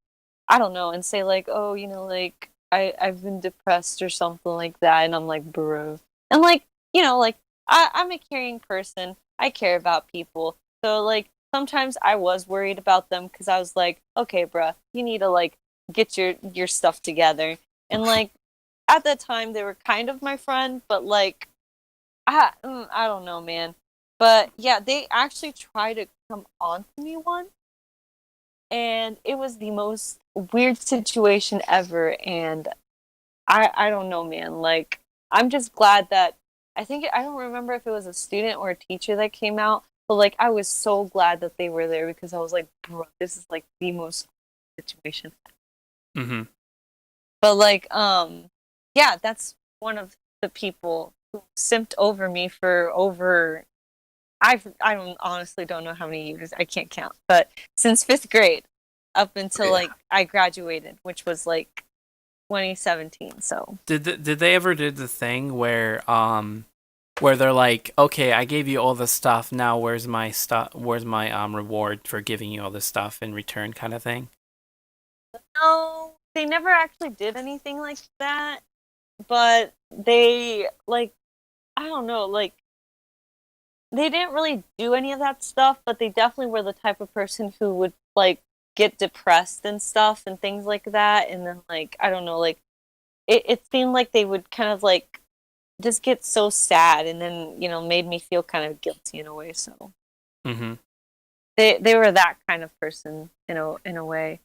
I don't know, and say like, "Oh, like I've been depressed or something like that." And I'm like, "Bro." And like, like I'm a caring person. I care about people. So like sometimes I was worried about them because I was like, "Okay, bruh, you need to like get your stuff together." And like at that time they were kind of my friend, but like I don't know, man. But yeah, they actually tried to come on to me once, and it was the most weird situation ever. And I don't know, man. Like I'm just glad that I don't remember if it was a student or a teacher that came out, but like I was so glad that they were there because I was like, bro, this is like the most situation. But like yeah, that's one of the people who simped over me for over I honestly don't know how many years. I can't count, but since 5th grade. up until like I graduated, which was like 2017. So did they ever do the thing where they're like, okay, I gave you all this stuff, now where's my reward for giving you all this stuff in return, kind of thing? No, they never actually did anything like that. But they, like, I don't know, like, they didn't really do any of that stuff, but they definitely were the type of person who would, like, get depressed and stuff and things like that. And then, like, I don't know, like, it seemed like they would kind of, like, just get so sad and then, you know, made me feel kind of guilty in a way. So they were that kind of person in a way.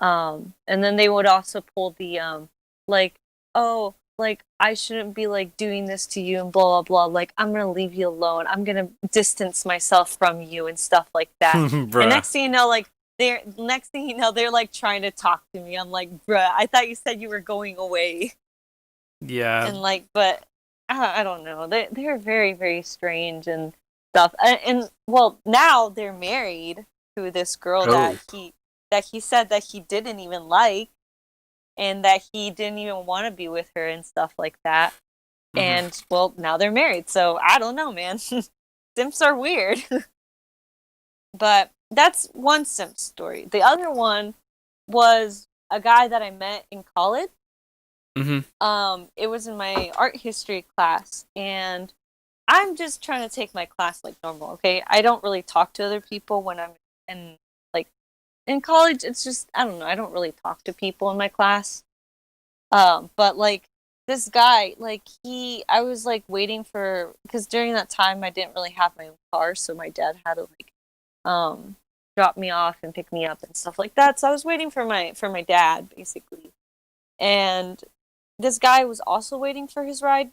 And then they would also pull the like, oh, like I shouldn't be like doing this to you and blah blah blah, like I'm gonna leave you alone, I'm gonna distance myself from you and stuff like that. And next thing you know, like they're like trying to talk to me. I'm like, bruh, I thought you said you were going away. Yeah. And like, but I don't know, they're very, very strange and stuff. And well, now they're married to this girl that he said that he didn't even like, and that he didn't even want to be with her and stuff like that. And well, now they're married, so I don't know, man. Simps are weird. But that's one simp story. The other one was a guy that I met in college. It was in my art history class, and I'm just trying to take my class like normal, okay? I don't really talk to other people when I'm in college. It's just, I don't know, I don't really talk to people in my class. But like this guy, like I was like waiting for, because during that time I didn't really have my own car, so my dad had to like drop me off and pick me up and stuff like that. So I was waiting for my dad basically. And this guy was also waiting for his ride.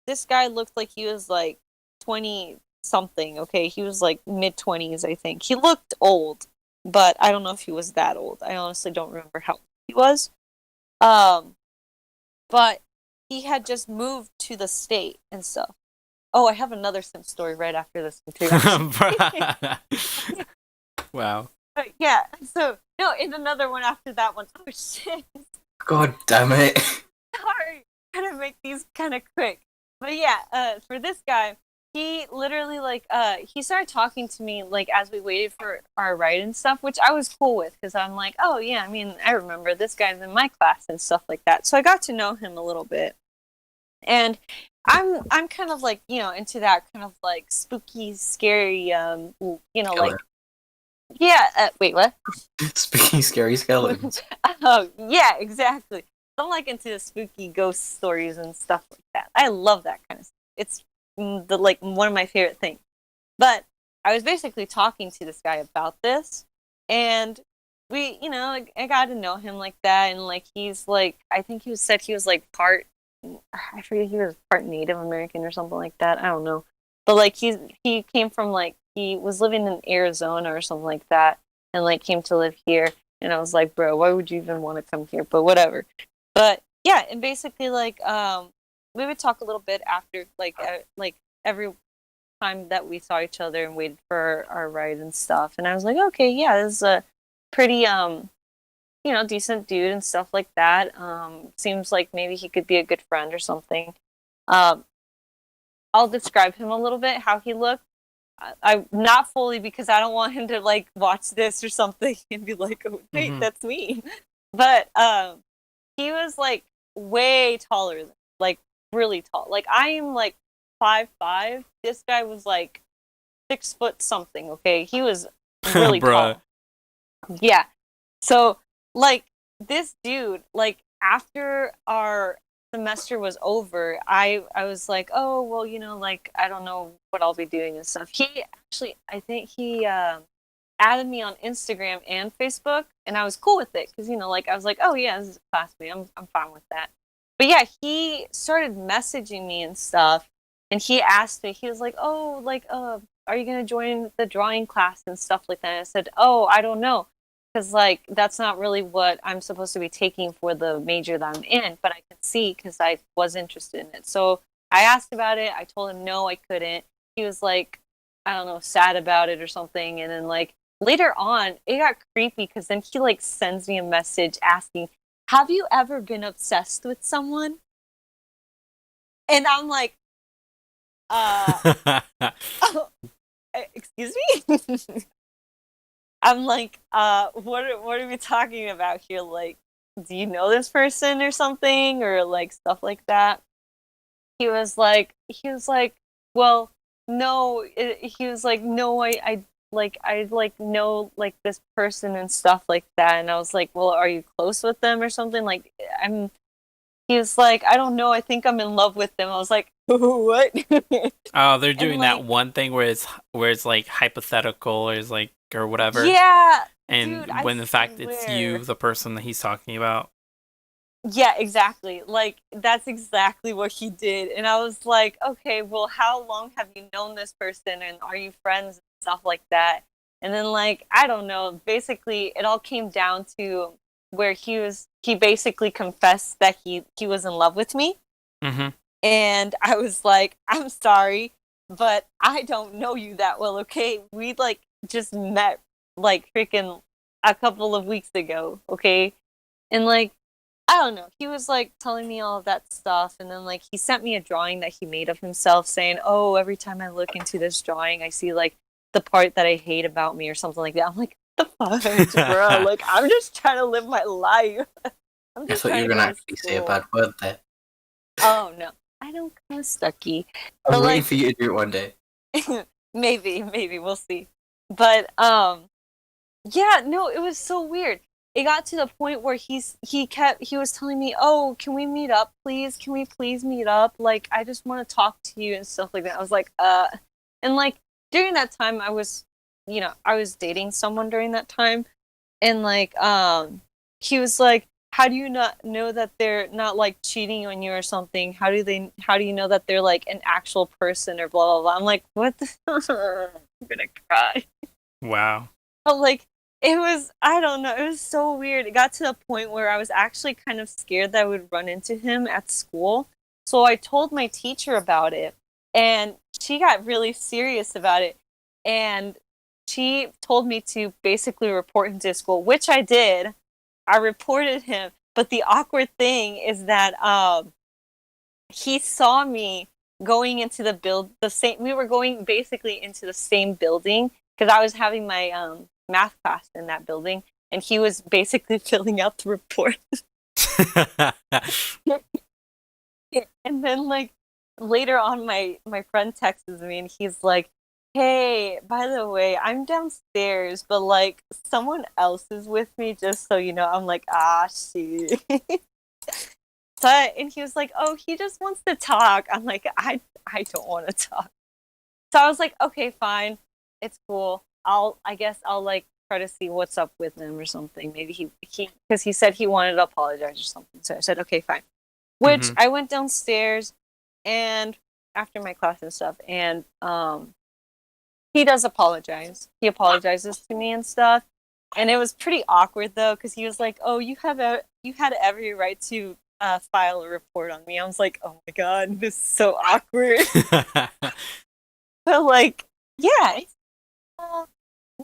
This guy looked like he was like 20 something, okay? He was like mid-20s, I think. He looked old, but I don't know if he was that old. I honestly don't remember how old he was. But he had just moved to the state and stuff. Oh, I have another simp story right after this one too. Wow. But yeah, so no, and another one after that one. Oh shit. God damn it. Sorry. I'm gonna make these kind of quick. But yeah, for this guy, he literally like he started talking to me like as we waited for our ride and stuff, which I was cool with because I'm like, oh yeah, I mean, I remember this guy's in my class and stuff like that. So I got to know him a little bit, and I'm kind of like, you know, into that kind of like spooky, scary, you know, like yeah. Wait, what? Spooky, scary skeletons. Oh yeah, exactly. I'm like into the spooky ghost stories and stuff like that. I love that kind of stuff. It's like one of my favorite things. But I was basically talking to this guy about this, and we, you know, like, I got to know him like that, and like he's like, I think he said he was like part, I forget, he was part Native American or something like that. I don't know, but like he came from like, he was living in Arizona or something like that, and like came to live here. And I was like, bro, why would you even want to come here? But whatever. But yeah, and basically like we would talk a little bit after like every time that we saw each other and waited for our ride and stuff. And I was like, okay, yeah, this is a pretty you know, decent dude and stuff like that. Seems like maybe he could be a good friend or something. I'll describe him a little bit, how he looked. I not fully, because I don't want him to like watch this or something and be like, oh wait, that's me. But he was like way taller, like really tall. Like I am like 5'5". This guy was like 6 foot something. Okay, he was really tall. Yeah. So like this dude, like after our semester was over, I was like, oh well, you know, like I don't know what I'll be doing and stuff. He actually, I think he added me on Instagram and Facebook, and I was cool with it because, you know, like I was like, oh yeah, this is a classmate, I'm fine with that. But yeah, he started messaging me and stuff, and he asked me, he was like, oh, like are you gonna join the drawing class and stuff like that? And I said, oh, I don't know, because like that's not really what I'm supposed to be taking for the major that I'm in, but I could see because I was interested in it. So I asked about it. I told him no, I couldn't. He was like, I don't know, sad about it or something. And then like later on, it got creepy because then he like sends me a message asking, "Have you ever been obsessed with someone?" And I'm like, oh, excuse me? I'm like, what are we talking about here? Like, do you know this person or something? Or like stuff like that. He was like, well, no, he was like, no, I know like this person and stuff like that. And I was like, well, are you close with them or something? Like, he was like, I don't know, I think I'm in love with them. I was like, what? Oh, they're doing that one thing where it's like hypothetical or whatever. Yeah. And dude, when in fact it's you, the person that he's talking about. Yeah, exactly. Like, that's exactly what he did. And I was like, okay, well, how long have you known this person? And are you friends and stuff like that? And then, like, I don't know. Basically, it all came down to where he basically confessed that he was in love with me. Mm-hmm. And I was like, I'm sorry, but I don't know you that well, okay? We, like, just met, like, freaking a couple of weeks ago, okay? And, like, I don't know. He was like telling me all of that stuff, and then like he sent me a drawing that he made of himself, saying, "Oh, every time I look into this drawing, I see like the part that I hate about me or something like that." I'm like, "The fuck, bro? Like, I'm just trying to live my life." I thought you were gonna actually say a bad word there. Oh no, I don't cuss, Stucky. I'm waiting for you to do it one day. maybe we'll see. But yeah, no, it was so weird. It got to the point where he was telling me, "Oh, can we meet up, please? Can we please meet up? Like, I just want to talk to you and stuff like that." I was like, and like during that time, I was dating someone during that time, and like, he was like, "How do you not know that they're not like cheating on you or something? How do you know that they're like an actual person or blah blah blah?" I'm like, "What the?" I'm gonna cry. Wow. But like, it was, I don't know, it was so weird. It got to the point where I was actually kind of scared that I would run into him at school. So I told my teacher about it, and she got really serious about it. And she told me to basically report him to school, which I did. I reported him. But the awkward thing is that he saw me going into we were going basically into the same building because I was having my math class in that building, and he was basically filling out the report. And then like later on, my friend texts me and he's like, "Hey, by the way, I'm downstairs, but like someone else is with me, just so you know." I'm like, "Ah, shit." And he was like, "Oh, he just wants to talk." I'm like, I don't want to talk. So I was like, "Okay, fine, it's cool. I guess I'll like try to see what's up with him or something. Maybe he because he said he wanted to apologize or something." So I said, "Okay, fine." Which I went downstairs and after my class and stuff, and he does apologize. He apologizes to me and stuff, and it was pretty awkward though because he was like, "Oh, you had every right to file a report on me." I was like, "Oh my god, this is so awkward." But like, yeah.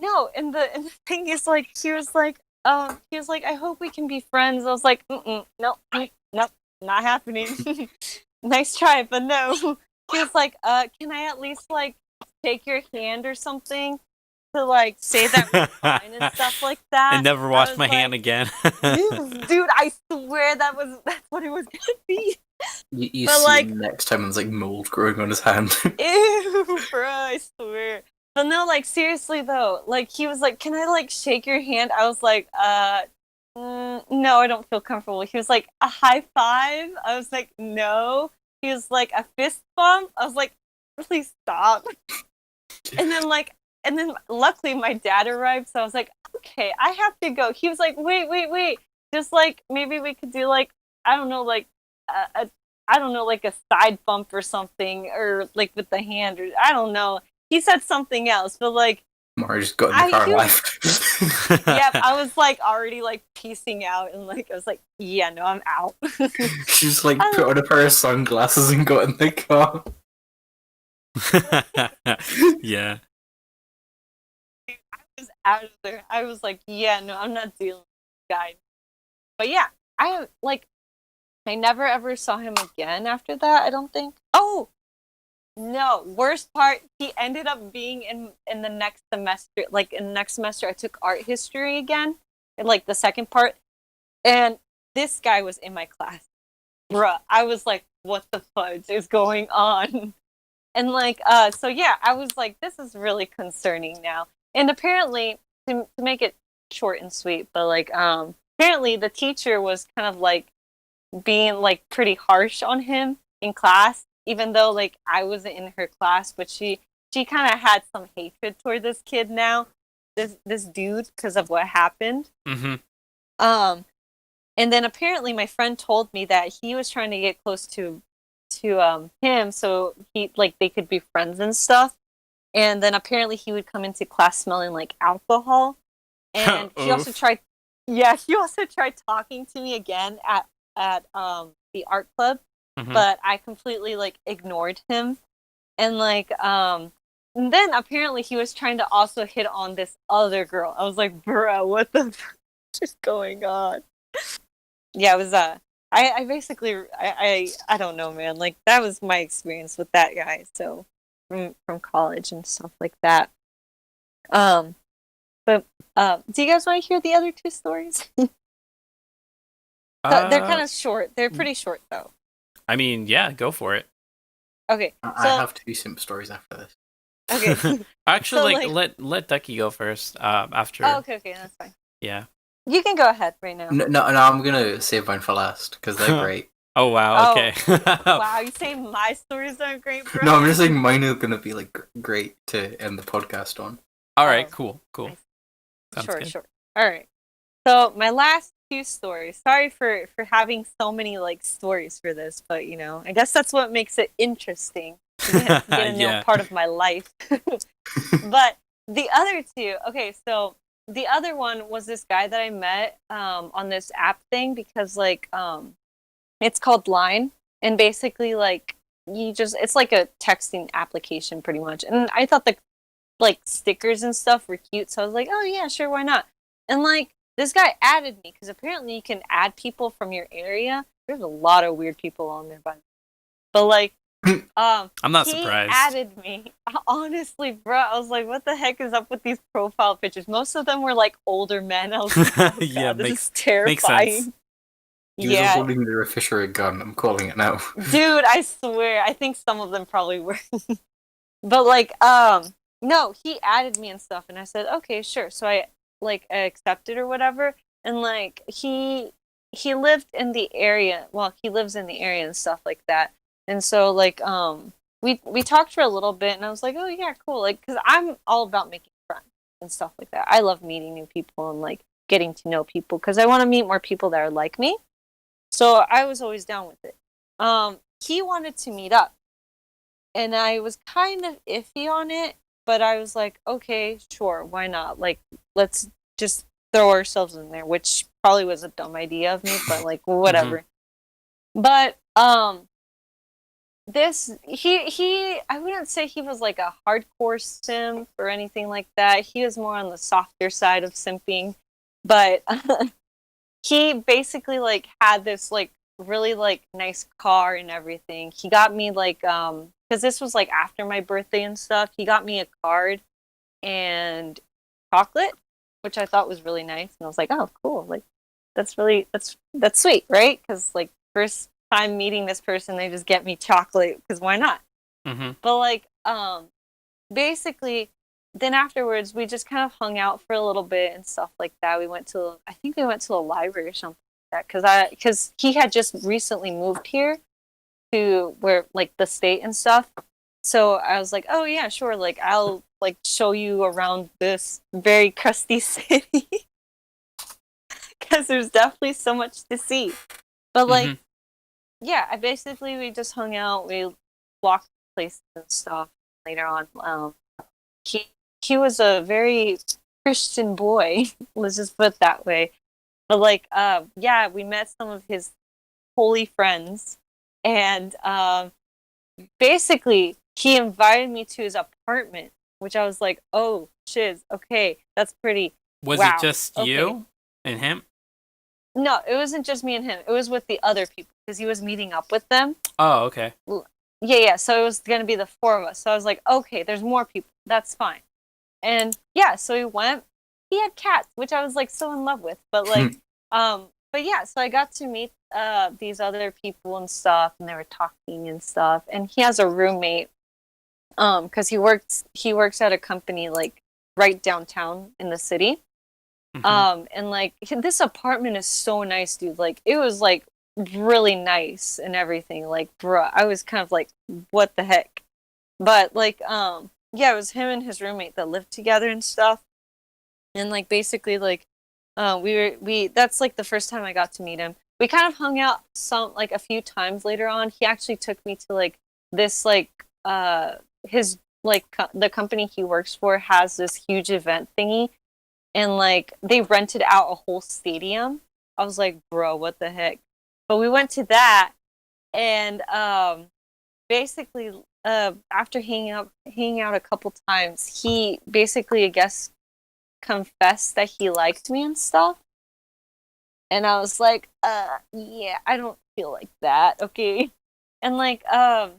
No, and the thing is, like, he was like, "I hope we can be friends." I was like, no, not happening. Nice try, but no. He was like, "Can I at least like take your hand or something to like say that we're fine and stuff like that?" And never wash my hand again. Dude, I swear that's what it was gonna be. You see like, him next time and there's like mold growing on his hand. Ew, bro, I swear. But no, like, seriously, though. Like, he was like, "Can I, like, shake your hand?" I was like, no, I don't feel comfortable. He was like, "A high five?" I was like, "No." He was like, "A fist bump?" I was like, "Please stop." And then luckily my dad arrived, so I was like, "Okay, I have to go." He was like, wait. Just, like, maybe we could do, like, I don't know, like, like a side bump or something, or, like, with the hand, or I don't know. He said something else, but like Mari just got in the car and left. Yeah, I was like already like piecing out, and like I was like, "Yeah, no, I'm out." She just like put on a pair of sunglasses and got in the car. Yeah. was out of there. I was like, yeah, no, I'm not dealing with this guy. But yeah, I never ever saw him again after that, I don't think. Oh, no, worst part, he ended up being in the next semester. Like, in the next semester, I took art history again, in, like, the second part. And this guy was in my class. Bruh, I was like, what the fudge is going on? And, like, so yeah, I was like, this is really concerning now. And apparently, to make it short and sweet, but, like, apparently the teacher was kind of, like, being, like, pretty harsh on him in class, even though, like, I wasn't in her class, but she kind of had some hatred toward this kid now, this dude, because of what happened. Mm-hmm. And then apparently my friend told me that he was trying to get close to him, so they could be friends and stuff. And then apparently he would come into class smelling like alcohol. And he also tried talking to me again at the art club, but I completely, like, ignored him. And, like, and then apparently he was trying to also hit on this other girl. I was like, bro, what the fuck is going on? Yeah, it was I basically I don't know, man. Like, that was my experience with that guy. So from college and stuff like that. But do you guys want to hear the other two stories? They're kind of short. They're pretty short, though. I mean, yeah, go for it. Okay. I have two simp stories after this. Okay. Actually, so, let Ducky go first. After. Oh, okay, that's fine. Yeah. You can go ahead right now. No, I'm gonna save mine for last because they're great. Oh wow. Okay. Wow, you saying my stories aren't great, bro? No, I'm just saying mine are gonna be, like, great to end the podcast on. All right. Cool. Nice. Sure. All right. So my last two stories. Sorry for having so many, like, stories for this, but, you know, I guess that's what makes it interesting. You get to know part of my life. But the other two. Okay, so the other one was this guy that I met on this app thing because, like, it's called Line, and basically, like, it's like a texting application pretty much. And I thought the, like, stickers and stuff were cute, so I was like, oh yeah, sure, why not? And, like, this guy added me because apparently you can add people from your area. There's a lot of weird people on there, by the way. But, like, I'm not he surprised. Added me. Honestly, bro, I was like, what the heck is up with these profile pictures? Most of them were, like, older men. I was like, oh, God, yeah, this is terrifying. Makes sense. He was holding their Fisher gun. I'm calling it now. Dude, I swear, I think some of them probably were. But, like, no, he added me and stuff, and I said, okay, sure. So I accepted or whatever, and, like, he lived in the area. Well, he lives in the area and stuff like that. And so, like, we talked for a little bit, and I was like, oh yeah, cool, like, because I'm all about making friends and stuff like that. I love meeting new people and, like, getting to know people because I want to meet more people that are like me. So I was always down with it. He wanted to meet up, and I was kind of iffy on it, but I was like, okay, sure, why not? Like, let's just throw ourselves in there, which probably was a dumb idea of me, but, like, whatever. But he I wouldn't say he was, like, a hardcore simp or anything like that. He was more on the softer side of simping, but he basically, like, had this, like, really, like, nice car and everything. He got me, like, because this was, like, after my birthday and stuff, he got me a card and chocolate, which I thought was really nice. And I was like, oh, cool, like, that's sweet, right? Because, like, first time meeting this person, they just get me chocolate, because why not? But, like, basically, then afterwards, we just kind of hung out for a little bit and stuff like that. I think we went to a library or something like that, because he had just recently moved here to where, like, the state and stuff. So I was like, oh yeah, sure, like, I'll, like, show you around this very crusty city, because there's definitely so much to see. But, like, yeah, we just hung out, we walked places and stuff. Later on, he was a very Christian boy, let's just put it that way. But, like, yeah, we met some of his holy friends, and basically he invited me to his apartment which I was like, oh, shiz, okay, that's pretty. Was wow, it just you and him? No, it wasn't just me and him. It was with the other people because he was meeting up with them. Oh, okay. Yeah. So it was going to be the 4 of us. So I was like, okay, there's more people. That's fine. And yeah, so we went. He had cats, which I was like so in love with. But like, but yeah, so I got to meet these other people and stuff, and they were talking and stuff. And he has a roommate, because he works at a company like right downtown in the city. And like this apartment is so nice, dude. Like it was like really nice and everything. Like, bruh, I was kind of like, what the heck? But like, yeah, it was him and his roommate that lived together and stuff. And like basically like, we that's like the first time I got to meet him. We kind of hung out a few times later on. He actually took me to like this like his like the company he works for has this huge event thingy. And, like, they rented out a whole stadium. I was like, bro, what the heck? But we went to that, and basically, after hanging out a couple times, he basically, I guess, confessed that he liked me and stuff. And I was like, yeah, I don't feel like that, okay? And, like, I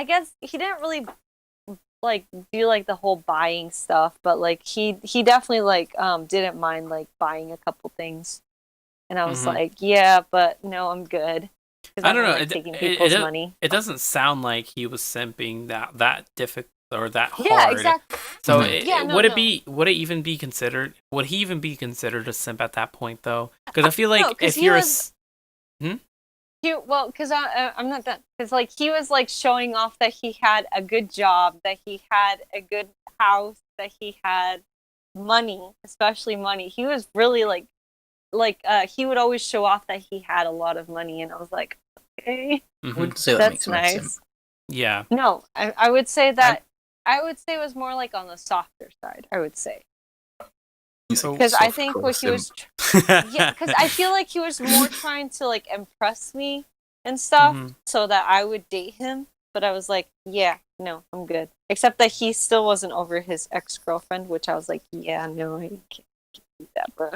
guess he didn't really like do like the whole buying stuff, but like he definitely like didn't mind like buying a couple things, and I was like, yeah, but no, I'm good. I don't know, like, taking people's money. It doesn't sound like he was simping that difficult or that hard. Yeah, exactly. So would it even be considered? Would he even be considered a simp at that point though? Because I feel like if you're well, because I'm not done. Because like he was like showing off that he had a good job, that he had a good house, that he had money, especially money. He was really like he would always show off that he had a lot of money, and I was like, okay, that's nice. Yeah. No, I would say that I would say it was more like on the softer side. I would say. Because I think what he was, because I feel like he was more trying to like impress me and stuff, so that I would date him. But I was like, yeah, no, I'm good. Except that he still wasn't over his ex-girlfriend, which I was like, yeah, no, I can't do that, bro.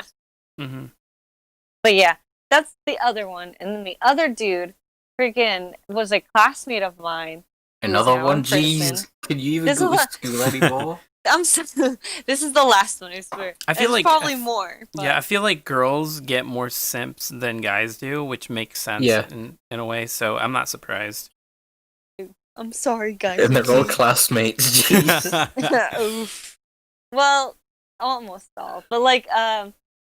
But yeah, that's the other one, and then the other dude, freaking, was a classmate of mine. Another one, jeez, can you even go to school anymore? This is the last one, I swear. I feel like probably more. But... Yeah, I feel like girls get more simps than guys do, which makes sense in a way. So I'm not surprised. I'm sorry, guys. And they're all classmates. Jeez. Oof. Well, almost all, but like,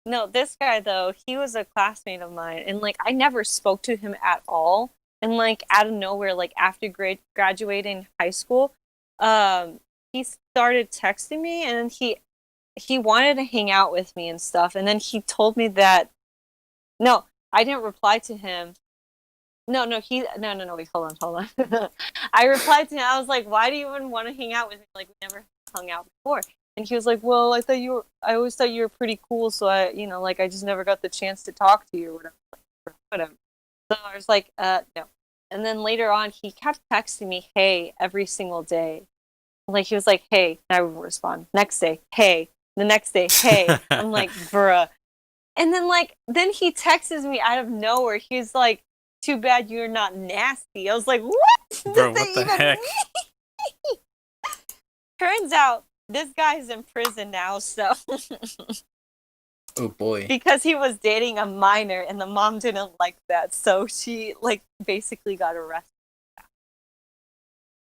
no, this guy though, he was a classmate of mine, and like I never spoke to him at all. And like out of nowhere, like after graduating high school, he started texting me, and he wanted to hang out with me and stuff. And then he told me that no, I didn't reply to him. No, wait, hold on. I replied to him. I was like, why do you even want to hang out with me? Like, we never hung out before. And he was like, well, I always thought you were pretty cool, so I just never got the chance to talk to you or whatever. Whatever. So I was like, no. And then later on, he kept texting me, hey, every single day. Like, he was like, hey, and I would respond. Next day, hey. The next day, hey. I'm like, bruh. And then he texts me out of nowhere. He's like, too bad you're not nasty. I was like, what? Bro, what the heck? Turns out, this guy's in prison now, so... Oh boy. Because he was dating a minor, and the mom didn't like that, so she, like, basically got arrested.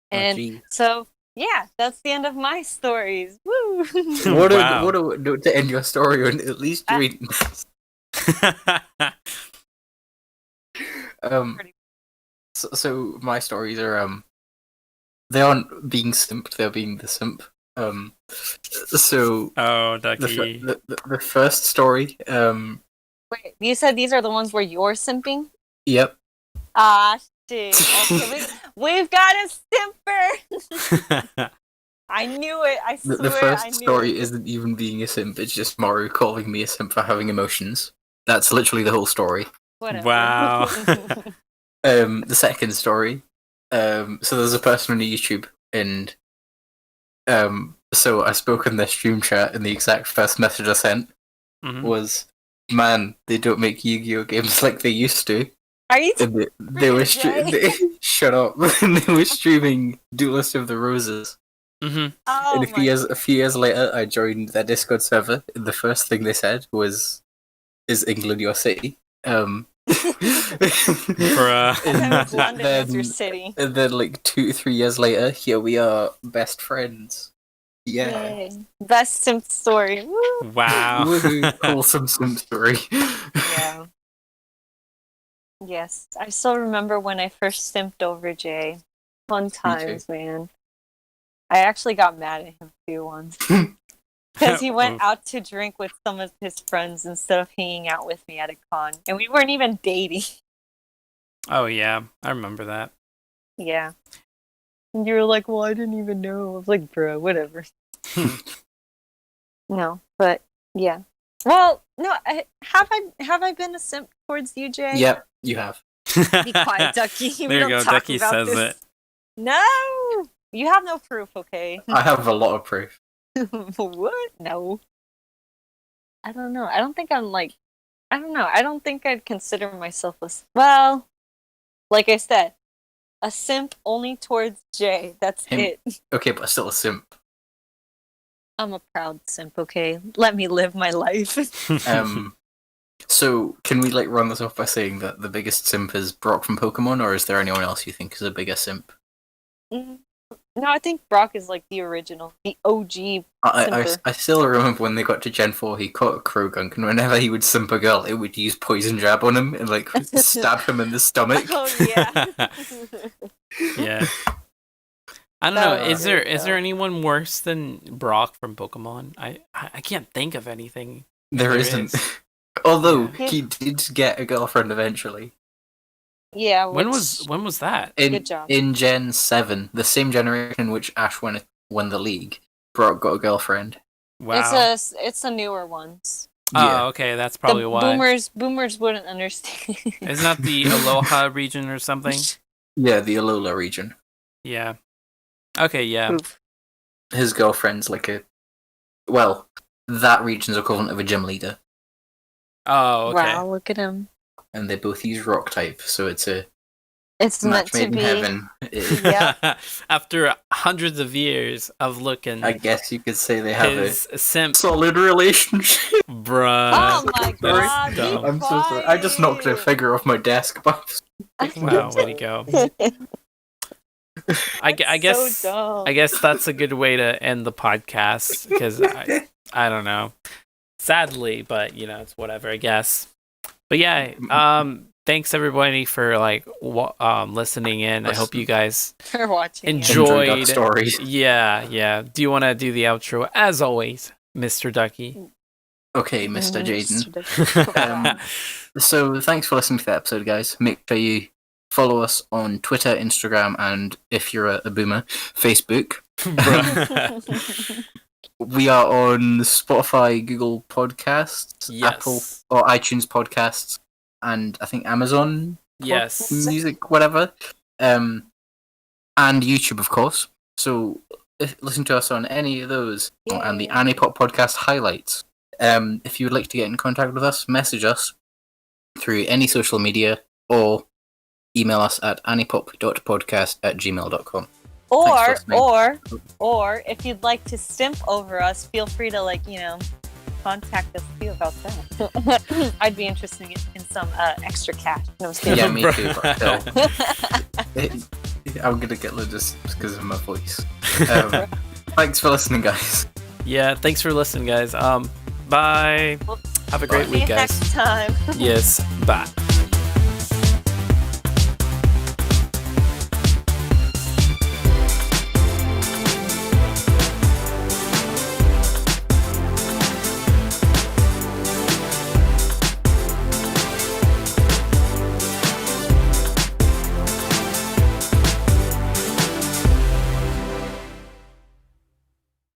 And so... Yeah, that's the end of my stories. Woo! To end your story, or at least you're reading this. So my stories are they aren't being simped, they're being the simp. So Ducky. The first story. Wait, you said these are the ones where you're simping? Yep. Ah, shit. Okay, we've got a simper. I knew it. I swear. The first story isn't even being a simp. It's just Maru calling me a simp for having emotions. That's literally the whole story. Whatever. Wow. The second story. So there's a person on YouTube, and So I spoke in this stream chat, and the exact first message I sent was, "Man, they don't make Yu-Gi-Oh games like they used to." Are you? They were shut up. They were streaming Duelist of the Roses. Mm-hmm. Oh, And a few years later, I joined their Discord server, and the first thing they said was, "Is England your city?" Bruh. London is your city. And then, like 2-3 years later, here we are, best friends. Yeah. Yay. Best simp story. Woo. Wow. Woohoo, wholesome simp story. Yeah. Yes, I still remember when I first simped over Jay. Fun times, man. I actually got mad at him too once. Because he went out to drink with some of his friends instead of hanging out with me at a con. And we weren't even dating. Oh, yeah. I remember that. Yeah. And you were like, well, I didn't even know. I was like, bro, whatever. No, but yeah. Well, no, have I been a simp towards you, Jay? Yep, you have. Be quiet, Ducky. There you go. Ducky says it. No! You have no proof, okay? I have a lot of proof. What? No. I don't know. I don't think I'm like... I don't know. I don't think I'd consider myself a... Well, like I said, a simp only towards Jay. That's it. Okay, but still a simp. I'm a proud simp, okay? Let me live my life. So, can we like run this off by saying that the biggest simp is Brock from Pokemon, or is there anyone else you think is a bigger simp? No, I think Brock is like the original, the OG simper. I still remember when they got to Gen 4, he caught a Krogunk, and whenever he would simp a girl, it would use Poison Jab on him and like stab him in the stomach. Oh, yeah. Yeah. I don't know. Is there anyone worse than Brock from Pokemon? I can't think of anything. There isn't. Although he did get a girlfriend eventually. Yeah. When was that? Good job. In Gen 7, the same generation in which Ash won the league, Brock got a girlfriend. Wow. It's the newer ones. Oh, okay, that's probably why. Boomers wouldn't understand. Isn't that the Aloha region or something? Yeah, the Alola region. Yeah. Okay, yeah. Oof. His girlfriend's like that region's equivalent of a gym leader. Oh, okay. Wow, look at him. And they both use rock type, so it's It's match meant to made in be. heaven. Yeah. After hundreds of years of looking, I guess you could say they have his simp, solid relationship. bruh. Oh my That is god! dumb. I'm so sorry. I just knocked a figure off my desk. Wow, way to go. I guess So dumb. I guess that's a good way to end the podcast because I don't know. Sadly, but it's whatever, I guess. But yeah, thanks everybody for listening in. I hope you guys For watching. enjoyed our stories. Yeah. Do you want to do the outro as always, Mr. Ducky? Okay, Mr. Jaden. Jaden. So thanks for listening to the episode, guys. Make sure you follow us on Twitter, Instagram, and if you're a boomer, Facebook. We are on Spotify, Google Podcasts, Yes. Apple or iTunes Podcasts, and I think Amazon Yes. Music, whatever. And YouTube, of course. So listen to us on any of those. And the Anipop Podcast highlights. If you would like to get in contact with us, message us through any social media or email us at anipop.podcast@gmail.com. Or if you'd like to simp over us, feel free to contact us too about that. I'd be interested in some extra cash. No, Yeah, me too. I'm gonna get loads just because of my voice. Thanks for listening, guys. Yeah, thanks for listening, guys. Bye. Have a great week, guys. Next time. Yes, bye.